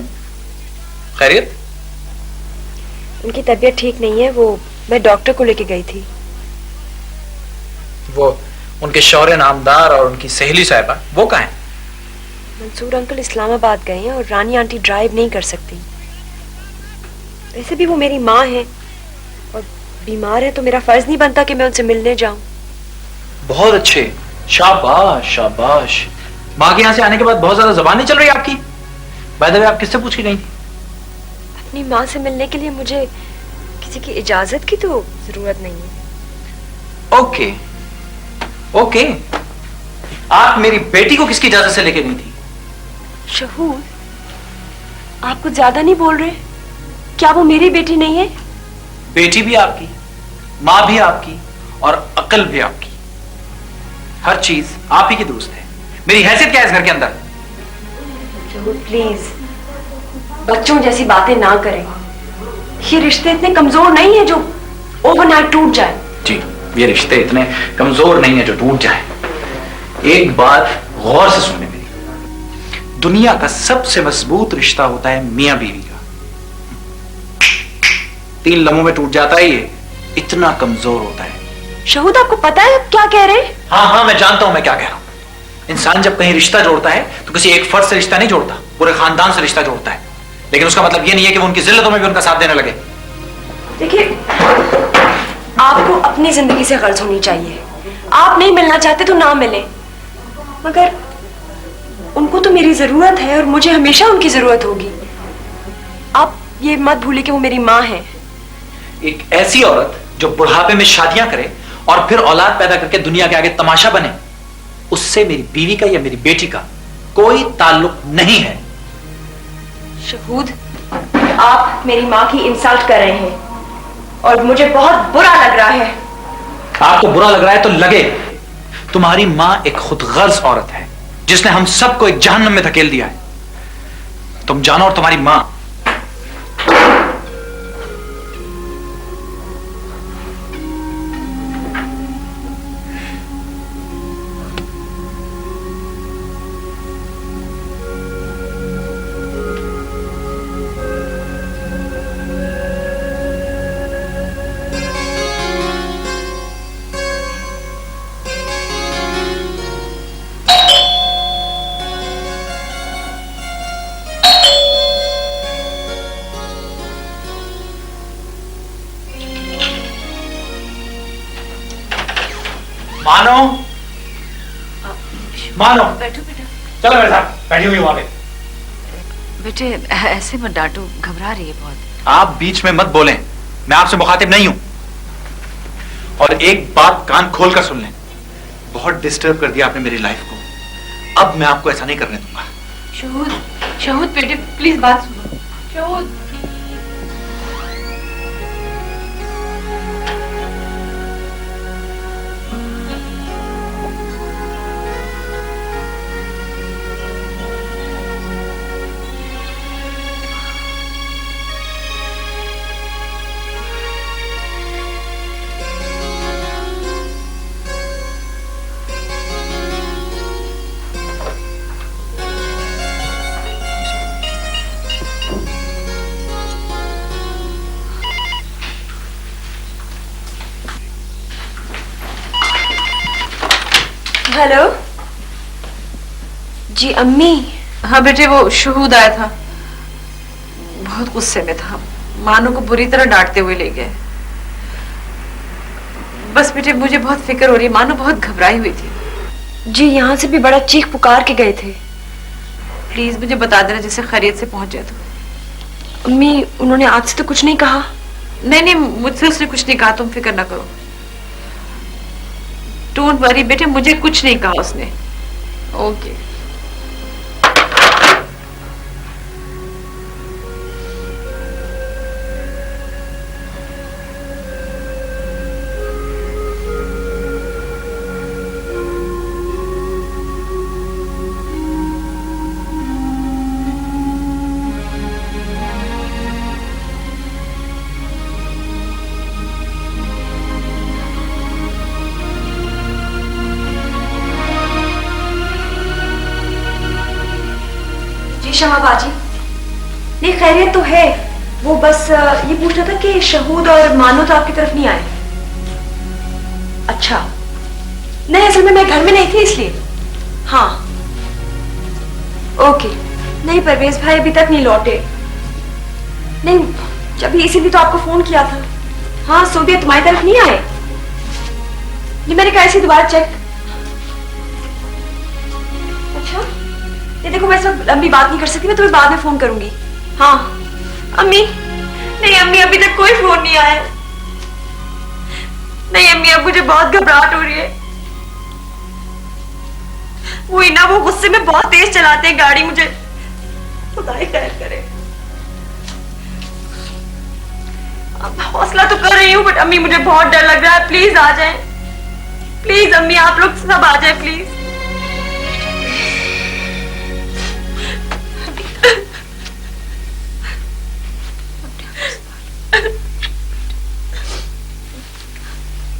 Speaker 5: खैरियत?
Speaker 2: उनकी तबीयत ठीक नहीं है, मैं डॉक्टर को लेके गई थी।
Speaker 5: वो उनके शौर्य नामदार और उनकी सहेली साहिबा वो कहाँ है?
Speaker 2: मंसूर अंकल इस्लामाबाद गए हैं और रानी आंटी ड्राइव नहीं कर सकती। वैसे भी वो मेरी माँ है और बीमार है, तो मेरा फर्ज नहीं बनता कि मैं उनसे मिलने जाऊं।
Speaker 5: बहुत अच्छे, शाबाश शाबाश। माँ के यहाँ से आने के बाद बहुत ज्यादा जबान नहीं चल रही आपकी। बाय द वे, आप किससे पूछ के गई थी?
Speaker 2: अपनी माँ से मिलने के लिए मुझे किसी की इजाजत की तो जरूरत नहीं है।
Speaker 5: Okay okay. आप मेरी बेटी को किसकी इजाजत से लेके गई थी?
Speaker 2: शहूद, आप कुछ ज्यादा नहीं बोल रहे? क्या वो मेरी बेटी नहीं है?
Speaker 5: बेटी भी आपकी, माँ भी आपकी और अक्ल भी आपकी। हर चीज आप ही की दुरुस्त है। मेरी हैसियत क्या है इस घर के अंदर?
Speaker 2: शहूद प्लीज, बच्चों जैसी बातें ना करें। ये रिश्ते इतने कमजोर नहीं है जो ओवरनाइट टूट जाए।
Speaker 5: जी, ये रिश्ते इतने कमजोर नहीं है जो टूट जाए। एक बात गौर से सुनने मेरी, दुनिया का सबसे मजबूत रिश्ता होता है मियां बीवी का। 3 लम्हों में टूट जाता है, ये इतना कमजोर होता है।
Speaker 2: शहूद, आपको पता है आप क्या कह रहे हैं?
Speaker 5: हाँ हाँ, मैं जानता हूं मैं क्या कह रहा हूं। इंसान जब कहीं रिश्ता जोड़ता है तो किसी एक फर्द से रिश्ता नहीं जोड़ता, पूरे खानदान से रिश्ता जोड़ता है। लेकिन उसका मतलब ये नहीं है कि वो उनकी जिल्लतों में भी उनका साथ देने लगे।
Speaker 2: देखिए, आपको अपनी जिंदगी से गर्ज होनी चाहिए। आप नहीं मिलना चाहते तो ना मिले, मगर उनको तो मेरी जरूरत है और मुझे हमेशा उनकी जरूरत होगी। आप ये मत भूलिए कि वो मेरी माँ है।
Speaker 5: एक ऐसी औरत जो बुढ़ापे में शादियां करे और फिर औलाद पैदा करके दुनिया के आगे तमाशा बने, उससे मेरी बीवी का या मेरी बेटी का कोई ताल्लुक नहीं है।
Speaker 2: शहूद, आप मेरी माँ की इंसल्ट कर रहे हैं और मुझे बहुत बुरा लग रहा है।
Speaker 5: आपको बुरा लग रहा है तो लगे। तुम्हारी माँ एक खुदगर्ज औरत है जिसने हम सबको एक जहन्नम में धकेल दिया है। तुम जानो और तुम्हारी माँ। मानो, मानो,
Speaker 2: बैठो बेटा।
Speaker 5: चलो मेरे साथ। बैठी हुई वहां पे।
Speaker 1: बेटे ऐसे मत डांटो, घबरा रही है बहुत।
Speaker 5: आप बीच में मत बोलें, मैं आपसे मुखातिब नहीं हूं। और एक बात कान खोल कर सुन लें, बहुत डिस्टर्ब कर दिया आपने मेरी लाइफ को, अब मैं आपको ऐसा नहीं करने दूंगा।
Speaker 1: शहूद, शहूद बेटे प्लीज बात सुनो। शहूद,
Speaker 2: हेलो जी अम्मी।
Speaker 1: हाँ बेटे वो शहूद आया था, बहुत गुस्से में था, मानो को बुरी तरह डांटते हुए ले गए। बस बेटे मुझे बहुत फिक्र हो रही है, मानो बहुत घबराई हुई थी।
Speaker 2: जी यहाँ से भी बड़ा चीख पुकार के गए थे।
Speaker 1: प्लीज मुझे बता देना जैसे खैरियत से पहुंच जाए तो।
Speaker 2: अम्मी उन्होंने आज से तो कुछ नहीं कहा?
Speaker 1: नहीं नहीं, मुझसे उसने कुछ नहीं कहा, तुम फिक्र ना करो। डोंट वरी बेटे, मुझे कुछ नहीं कहा उसने। ओके।
Speaker 2: शमा बाजी, नहीं खैरियत तो है। वो बस ये पूछ रहा था कि शहूद और मानो तो आपकी तरफ नहीं आए। अच्छा, नहीं असल में मैं घर में नहीं थी इसलिए। हाँ ओके। नहीं परवेज भाई अभी तक नहीं लौटे। नहीं जब इसीलिए तो आपको फोन किया था। हाँ सोबिया तुम्हारी तरफ नहीं आए? नहीं मैंने कहा इसे दोबारा चेक। अच्छा ये देखो मैं इस वक्त अम्मी बात नहीं कर सकती, मैं तुम्हें बाद में फोन करूंगी। हाँ अम्मी। नहीं अम्मी अभी तक कोई फोन नहीं आया। नहीं अम्मी अब मुझे बहुत घबराहट हो रही है। वही ना वो गुस्से में बहुत तेज चलाते हैं गाड़ी, मुझे खुदा ही खैर करे। अब हौसला तो कर रही हूँ बट अम्मी मुझे बहुत डर लग रहा है। प्लीज आ जाएं, प्लीज अम्मी आप लोग सब आ जाएं प्लीज।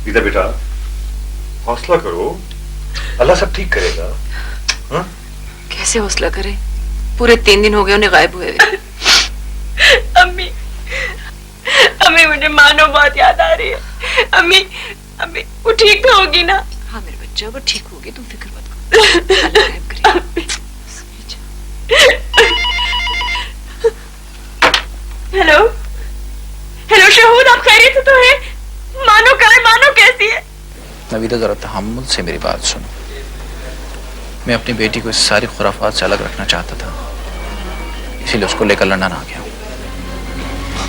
Speaker 8: गीता बेटा हौसला करो, अल्लाह सब ठीक करेगा। हाँ?
Speaker 1: कैसे हौसला करें, पूरे 3 दिन हो गए उन्हें गायब हुए हुए।
Speaker 2: अम्मी अम्मी मुझे मानो बहुत याद आ रही है। अम्मी अम्मी वो ठीक तो होगी ना?
Speaker 1: हाँ मेरे बच्चा वो ठीक होगी, तुम फिक्र मत करो। अल्लाह रहम करेगा।
Speaker 2: हेलो हेलो शहूद आप खैरियत से तो है? मानो कहाँ है? मानो कैसी है?
Speaker 5: नवीदा जरा तहम्मुल से मेरी बात सुनो। मैं अपनी बेटी को इस सारी खुराफात से अलग रखना चाहता था, इसीलिए उसको लेकर लंदन आ गया।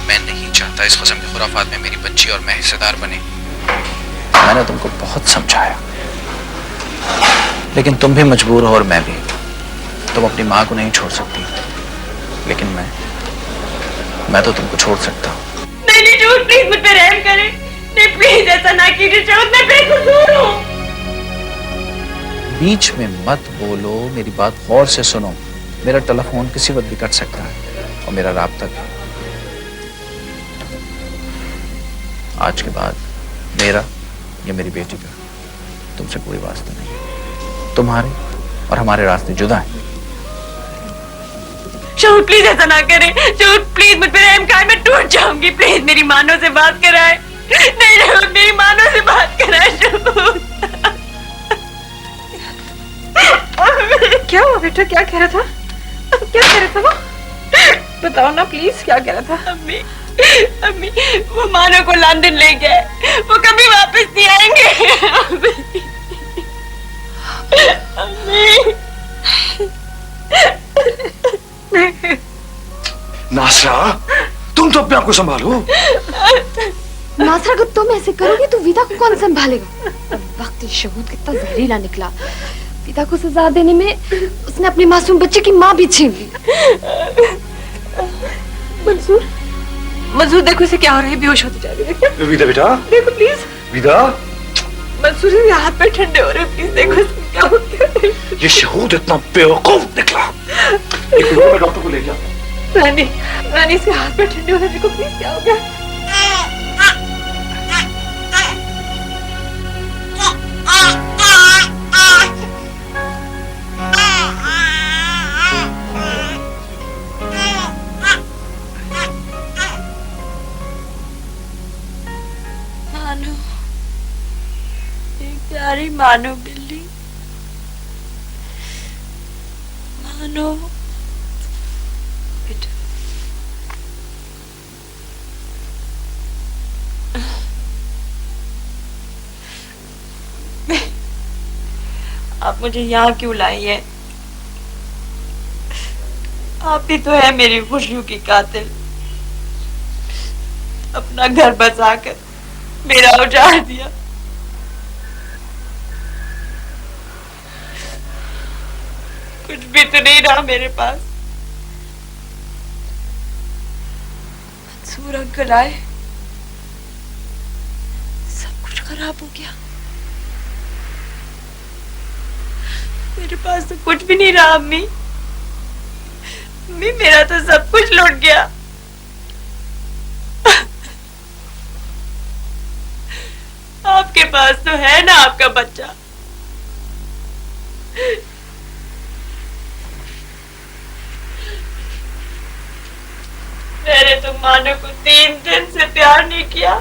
Speaker 5: मैं नहीं चाहता इस किस्म की खुराफात में मेरी बच्ची और मैं हिस्सेदार बने। मैंने तुमको बहुत समझाया लेकिन तुम भी मजबूर हो और मैं भी। तुम अपनी माँ को नहीं छोड़ सकती लेकिन मैं तो तुमको छोड़ सकता हूँ।
Speaker 2: नहीं नहीं झूठ, प्लीज मुझ पे रहम करें। नहीं प्लीज ऐसा ना कीजिए शहूद, मैं बेकसूर हूँ।
Speaker 5: बीच में मत बोलो, मेरी बात गौर से सुनो। मेरा टेलीफोन किसी वक्त भी कट सकता है और मेरा राब्ता भी। आज के बाद मेरा या मेरी बेटी का तुमसे कोई वास्ता नहीं। तुम्हारे और हमारे रास्ते जुदा हैं।
Speaker 2: शहूद प्लीज ऐसा ना करें। शहूद प्लीज मुझ पे रहम करें, मैं टूट जाऊंगी। प्लीज मेरी मानो से बात कराएं। नहीं शहूद मेरी मानो से बात कराएं शहूद।
Speaker 1: क्या हुआ बेटा, क्या कह रहा था? क्या कह रहा था वो? बताओ ना प्लीज, क्या कह रहा था?
Speaker 2: अम्मी अम्मी वो मानो को लंदन ले गए, वो कभी वापस नहीं आएंगे। अम्मी
Speaker 8: नासरा, तुम तो अपने आप को संभालो।
Speaker 3: नासरा, अगर तुम ऐसे करोगी तो विदा को कौन संभालेगा? अब वक्त शहूद कितना जहरीला निकला। विदा को सजा देने में उसने अपनी मासूम बच्चे की माँ भी छीन ली।
Speaker 2: मंसूर, मंसूर देखो इसे क्या हो रहा है, बेहोश होती जा रही है।
Speaker 8: विदा बेटा,
Speaker 2: देखो प्लीज।
Speaker 8: विदा,
Speaker 2: मंसूर के हाथ पे ठंडे हो रहे, प्लीज देखो इसको क्या हो गया।
Speaker 8: ये शहूद इतना बेवकूफ निकला। एक मिनट में डॉक्टर को ले जा।
Speaker 2: रानी, रानी इसके हाथ पे ठंडे हो रहे, देखो प्लीज क्या हो गया।
Speaker 9: मानो, एक प्यारी मानो बिल्ली, मानो बेटा। आप मुझे यहाँ क्यों लाई है? आप ही तो है मेरी खुशियों की कातिल। अपना घर बसाकर मेरा उजाड़ दिया। कुछ भी तो नहीं रहा मेरे पास। मंसूर अंकल आए, सब कुछ खराब हो गया। मेरे पास तो कुछ भी नहीं रहा अम्मी। अम्मी, मेरा तो सब कुछ लुट गया। आपके पास तो है ना आपका बच्चा। मैंने तो मानो को 3 दिन से प्यार नहीं किया।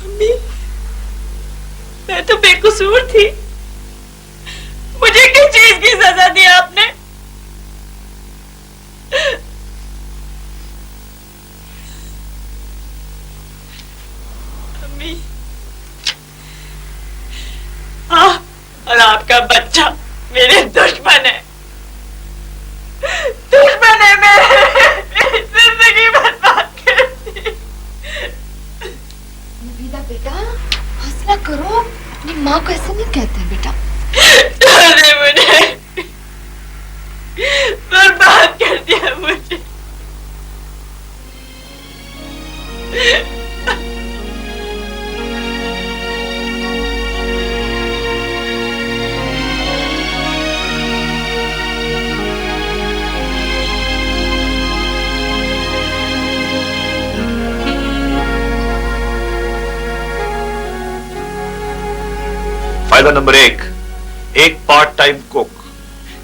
Speaker 9: अम्मी, मैं तो बेकसूर थी। मुझे किस चीज की सजा दी आपने? अम्मी, और आपका बच्चा मेरे दुश्मन है। दुश्मन है मेरे। जिंदगी बर्बाद कर दी।
Speaker 3: विदा बेटा, हौसला करो। अपनी माँ को ऐसे नहीं कहते हैं बेटा।
Speaker 9: मुझे बर्बाद कर दिया मुझे।
Speaker 8: फायदा नंबर 1, एक पार्ट टाइम कुक।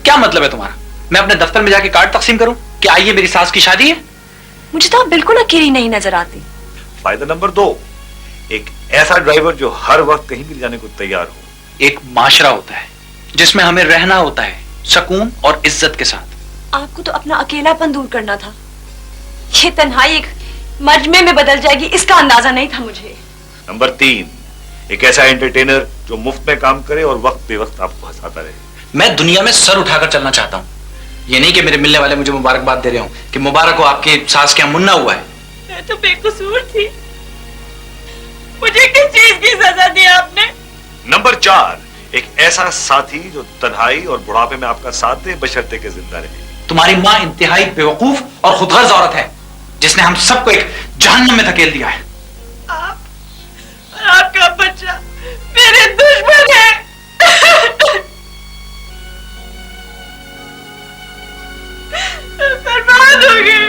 Speaker 5: क्या मतलब है तुम्हारा? मैं अपने दफ्तर में जाके कार्ड तकसीम करूं? क्या ये मेरी सास की शादी है?
Speaker 2: मुझे तो आप बिल्कुल अकेली नहीं नजर आती।
Speaker 8: फायदा नंबर 2, एक ऐसा ड्राइवर जो हर वक्त कहीं भी जाने को तैयार हो।
Speaker 5: एक माशरा होता है जिसमें हमें रहना होता है सुकून और इज्जत के साथ।
Speaker 2: आपको तो अपना अकेलापन दूर करना था। ये तन्हाई एक मजमे में बदल जाएगी, इसका अंदाजा नहीं था मुझे।
Speaker 8: नंबर 3, एक ऐसा एंटरटेनर जो मुफ्त में काम करे और वक्त बेवक्त आपको हंसाता रहे।
Speaker 5: मैं दुनिया में सर उठाकर चलना चाहता हूँ। ये नहीं कि मेरे मिलने वाले मुझे मुबारकबाद दे रहे हो कि मुबारक हो आपकी सास के यहाँ मुन्ना हुआ है।
Speaker 9: मैं तो बेकसूर थी। मुझे किस चीज की सजा दी आपने?
Speaker 8: नंबर 4, एक ऐसा साथी जो तन्हाई और बुढ़ापे में आपका साथ दे बशर्ते के जिंदा रहे।
Speaker 5: तुम्हारी माँ इंतहाई बेवकूफ और खुदगर्ज औरत है जिसने हम सबको एक जहन्नम में धकेल दिया है।
Speaker 9: आप और आपका बच्चा मेरे दुश्मन है। बर्बाद हो गए।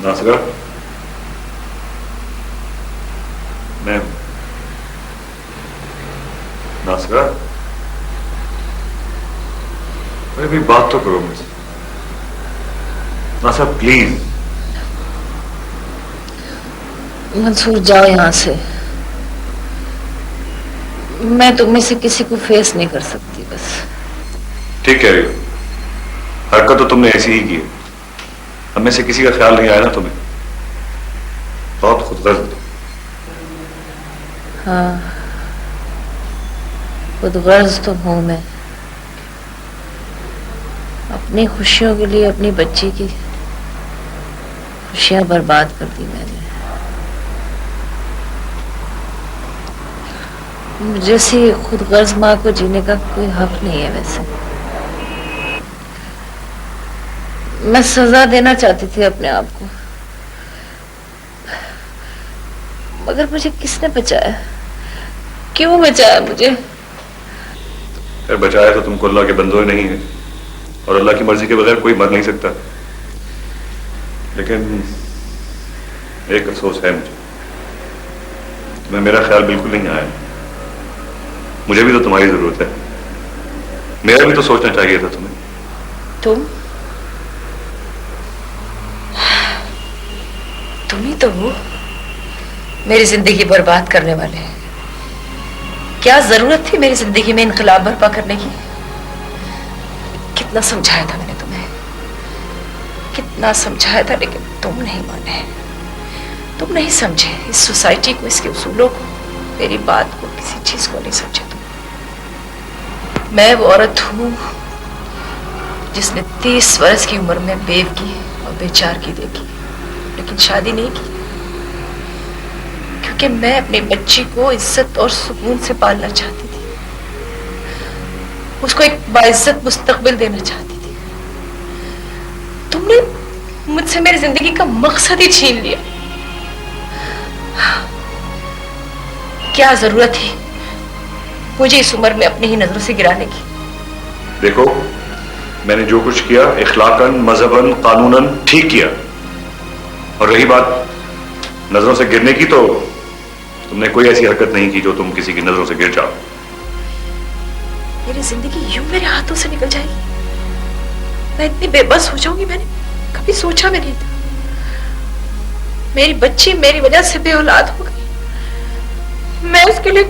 Speaker 8: नासरा, मैं नासरा, अरे भी बात तो करो मुझसे। नासरा प्लीज।
Speaker 9: मंसूर जाओ यहाँ से। मैं तुम में से किसी को फेस नहीं कर सकती बस।
Speaker 8: ठीक कह रही हो, हरकत तो तुमने ऐसी ही की है। हमें से किसी का ख्याल नहीं आया ना तुम्हें। बहुत खुदगर्ज हो।
Speaker 9: हाँ, खुदगर्ज तो हूं मैं। अपनी खुशियों के लिए अपनी बच्ची की खुशियां बर्बाद कर दी मैंने। जैसी खुदगर्ज माँ को जीने का कोई हक नहीं है वैसे। मैं सजा देना चाहती थी अपने आप को, मगर मुझे किसने बचाया? क्यों बचाया मुझे?
Speaker 8: फिर बचाया तो तुमको अल्लाह के बंदों नहीं है, और अल्लाह की मर्जी के बगैर कोई मर नहीं सकता। लेकिन एक अफसोस है मुझे, तुम्हें मेरा ख्याल बिल्कुल नहीं आया। मुझे भी तो तुम्हारी जरूरत है। मेरा भी तो सोचना चाहिए था तुम्हें।
Speaker 9: तुम ही तो हो मेरी जिंदगी बर्बाद करने वाले। क्या जरूरत थी मेरी जिंदगी में इनकलाब बर्पा करने की? कितना समझाया था मैंने तुम्हें, कितना समझाया था, लेकिन तुम नहीं माने, तुम नहीं समझे इस सोसाइटी को, इसके उसूलों को, मेरी बात को, किसी चीज को नहीं समझे तुम। मैं वो औरत हूं जिसने 30 वर्ष की उम्र में बेवकी और बेचारगी देखी, लेकिन शादी नहीं की, क्योंकि मैं अपनी बच्ची को इज्जत और सुकून से पालना चाहती थी, उसको एक बाइज्जत मुस्तकबिल देना चाहती थी। तुमने मुझसे मेरी जिंदगी का मकसद ही छीन लिया। क्या जरूरत थी मुझे इस उम्र में अपनी ही नजरों से गिराने की?
Speaker 8: देखो, मैंने जो कुछ किया इखलाकन, मजहबन, कानूनन ठीक किया। और रही बात नजरों से गिरने की, तो तुमने कोई ऐसी हरकत नहीं की जो तुम किसी की नजरों से गिर जाओ।
Speaker 9: मेरी जिंदगी यूं मेरे हाथों से निकल जाएगी? मैं इतनी बेबस हो जाऊंगी? मैंने कभी सोचा भी नहीं था। मेरी बच्ची मेरी वजह से बेऔलाद हो गई। मैं उसके लिए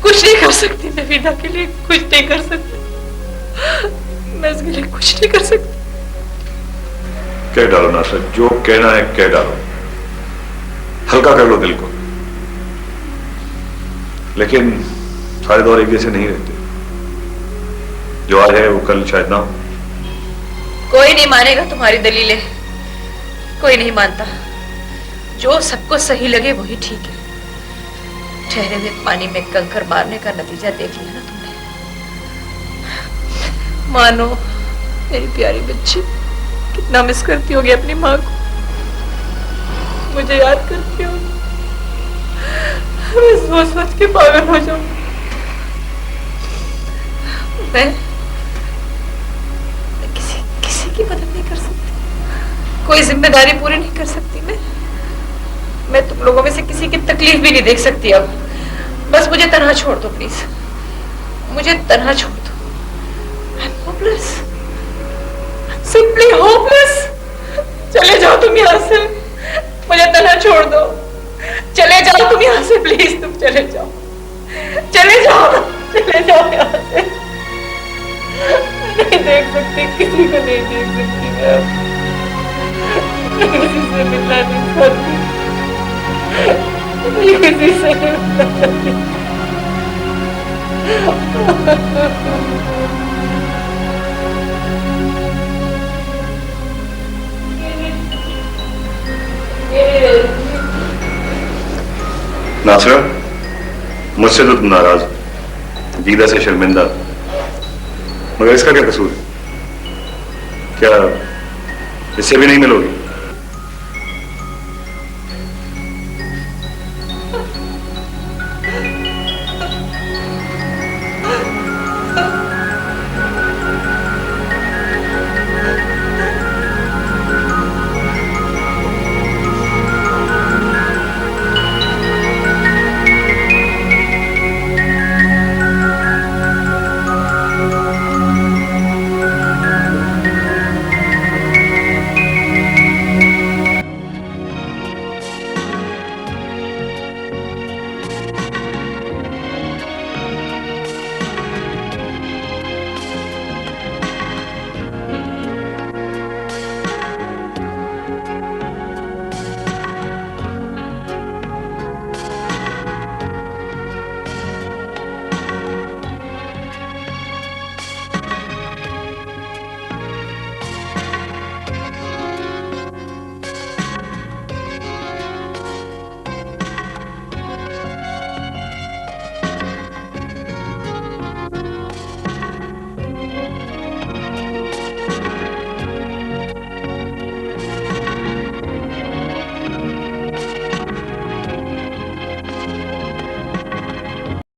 Speaker 9: कुछ नहीं कर सकती। मैं विदा के लिए कुछ नहीं कर सकती। मैं उसके लिए कुछ नहीं कर सकती।
Speaker 8: कह डालो नासर, जो कहना है कह डालो, हल्का कर लो दिल को। लेकिन सारे दौर एक जैसे नहीं रहते। जो आज है वो कल शायद ना हो।
Speaker 9: कोई नहीं मानेगा तुम्हारी दलीलें, कोई नहीं मानता। जो सबको सही लगे वही ठीक है। ठहरे हुए पानी में कंकर मारने का नतीजा देख लिया ना तुमने। मानो मेरी प्यारी बच्ची, कितना मिस करती होगी अपनी माँ को। मुझे याद करती होगी। मैं सोच सोच के पागल हो जाऊं। मैं किसी की मदद नहीं कर सकती, कोई जिम्मेदारी पूरी नहीं कर सकती। मैं तुम लोगों में से किसी की तकलीफ भी नहीं देख सकती अब। बस मुझे तन्हा छोड़ दो प्लीज, मुझे तन्हा छोड़ दो। I'm hopeless, simply hopeless। चले जाओ तुम यहाँ से, मुझे तन्हा छोड़ दो। चले जाओ तुम यहाँ से प्लीज, तुम चले जाओ, चले जाओ, चले जाओ यहाँ से। नहीं देख सकती, किसी को नहीं देख सकती मैं किसी से मिलना नहीं चाहती। किसी से नहीं मिलना चाहती।
Speaker 8: नासरा, मुझसे तो तुम नाराज हो, दीदा से शर्मिंदा, मगर इसका क्या कसूर है? क्या इससे भी नहीं मिलोगी?